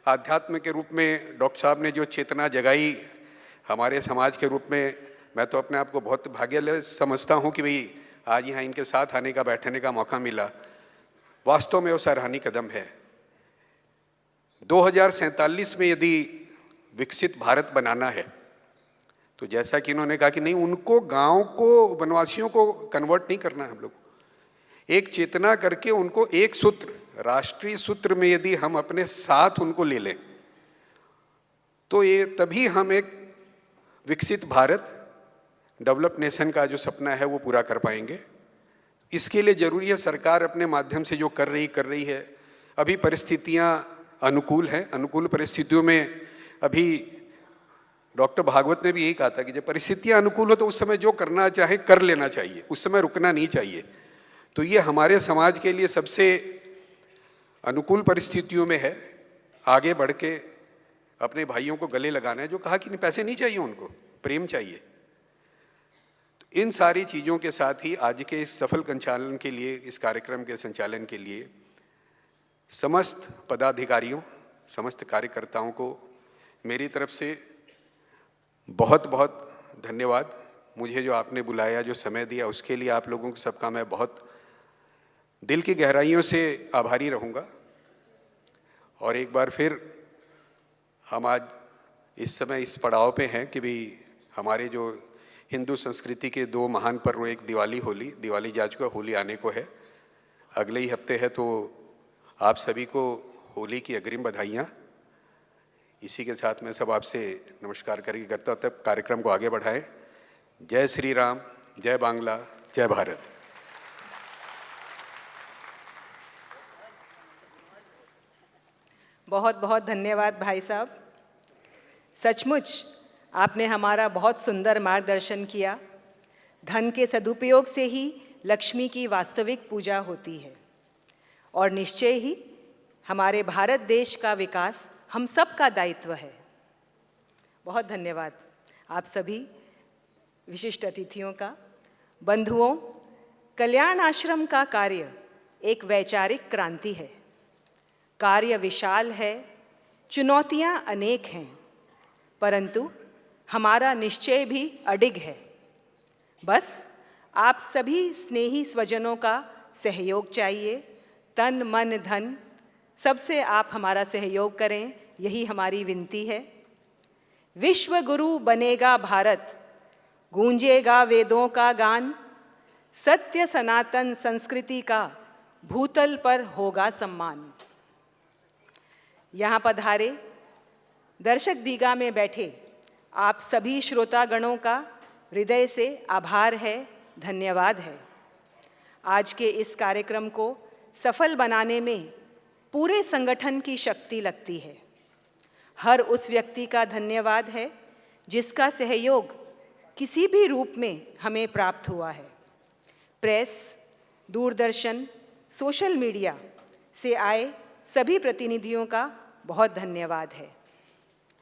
आध्यात्म के रूप में डॉक्टर साहब ने जो चेतना जगाई हमारे समाज के रूप में, मैं तो अपने आप को बहुत भाग्यशाली समझता हूँ कि भाई आज यहाँ इनके साथ आने का, बैठने का मौका मिला। वास्तव में वो सराहनीय कदम है। 2047 में यदि विकसित भारत बनाना है तो जैसा कि इन्होंने कहा कि नहीं, उनको गांव को, वनवासियों को कन्वर्ट नहीं करना है। हम लोग एक चेतना करके उनको एक सूत्र, राष्ट्रीय सूत्र में यदि हम अपने साथ उनको ले लें तो ये तभी हम एक विकसित भारत डेवलप नेशन का जो सपना है वो पूरा कर पाएंगे। इसके लिए ज़रूरी है सरकार अपने माध्यम से जो कर रही है। अभी परिस्थितियाँ अनुकूल हैं, अनुकूल परिस्थितियों में अभी डॉक्टर भागवत ने भी यही कहा था कि जब परिस्थितियाँ अनुकूल हो तो उस समय जो करना चाहे कर लेना चाहिए, उस समय रुकना नहीं चाहिए। तो ये हमारे समाज के लिए सबसे अनुकूल परिस्थितियों में है, आगे बढ़ के अपने भाइयों को गले लगाना है। जो कहा कि नहीं पैसे नहीं चाहिए, उनको प्रेम चाहिए। तो इन सारी चीज़ों के साथ ही आज के इस सफल संचालन के लिए, इस कार्यक्रम के संचालन के लिए समस्त पदाधिकारियों, समस्त कार्यकर्ताओं को मेरी तरफ से बहुत बहुत धन्यवाद। मुझे जो आपने बुलाया, जो समय दिया, उसके लिए आप लोगों के सबका मैं बहुत दिल की गहराइयों से आभारी रहूँगा। और एक बार फिर हम आज इस समय इस पड़ाव पे हैं कि भी हमारे जो हिंदू संस्कृति के दो महान पर्व, एक दिवाली, होली, दिवाली जा चुका, होली आने को है, अगले ही हफ्ते है। तो आप सभी को होली की अग्रिम बधाइयाँ। इसी के साथ मैं सब आपसे नमस्कार करके करता हूँ, तब कार्यक्रम को आगे बढ़ाएं। जय श्री राम, जय बांग्ला, जय भारत। बहुत बहुत धन्यवाद भाई साहब। सचमुच आपने हमारा बहुत सुंदर मार्गदर्शन किया। धन के सदुपयोग से ही लक्ष्मी की वास्तविक पूजा होती है और निश्चय ही हमारे भारत देश का विकास हम सब का दायित्व है। बहुत धन्यवाद आप सभी विशिष्ट अतिथियों का। बंधुओं, कल्याण आश्रम का कार्य एक वैचारिक क्रांति है। कार्य विशाल है, चुनौतियां अनेक हैं, परंतु हमारा निश्चय भी अडिग है। बस आप सभी स्नेही स्वजनों का सहयोग चाहिए। तन मन धन सबसे आप हमारा सहयोग करें, यही हमारी विनती है। विश्व गुरु बनेगा भारत, गूंजेगा वेदों का गान, सत्य सनातन संस्कृति का भूतल पर होगा सम्मान। यहाँ पधारे दर्शक दीगा में बैठे आप सभी श्रोतागणों का हृदय से आभार है, धन्यवाद है। आज के इस कार्यक्रम को सफल बनाने में पूरे संगठन की शक्ति लगती है। हर उस व्यक्ति का धन्यवाद है जिसका सहयोग किसी भी रूप में हमें प्राप्त हुआ है। प्रेस, दूरदर्शन, सोशल मीडिया से आए सभी प्रतिनिधियों का बहुत धन्यवाद है।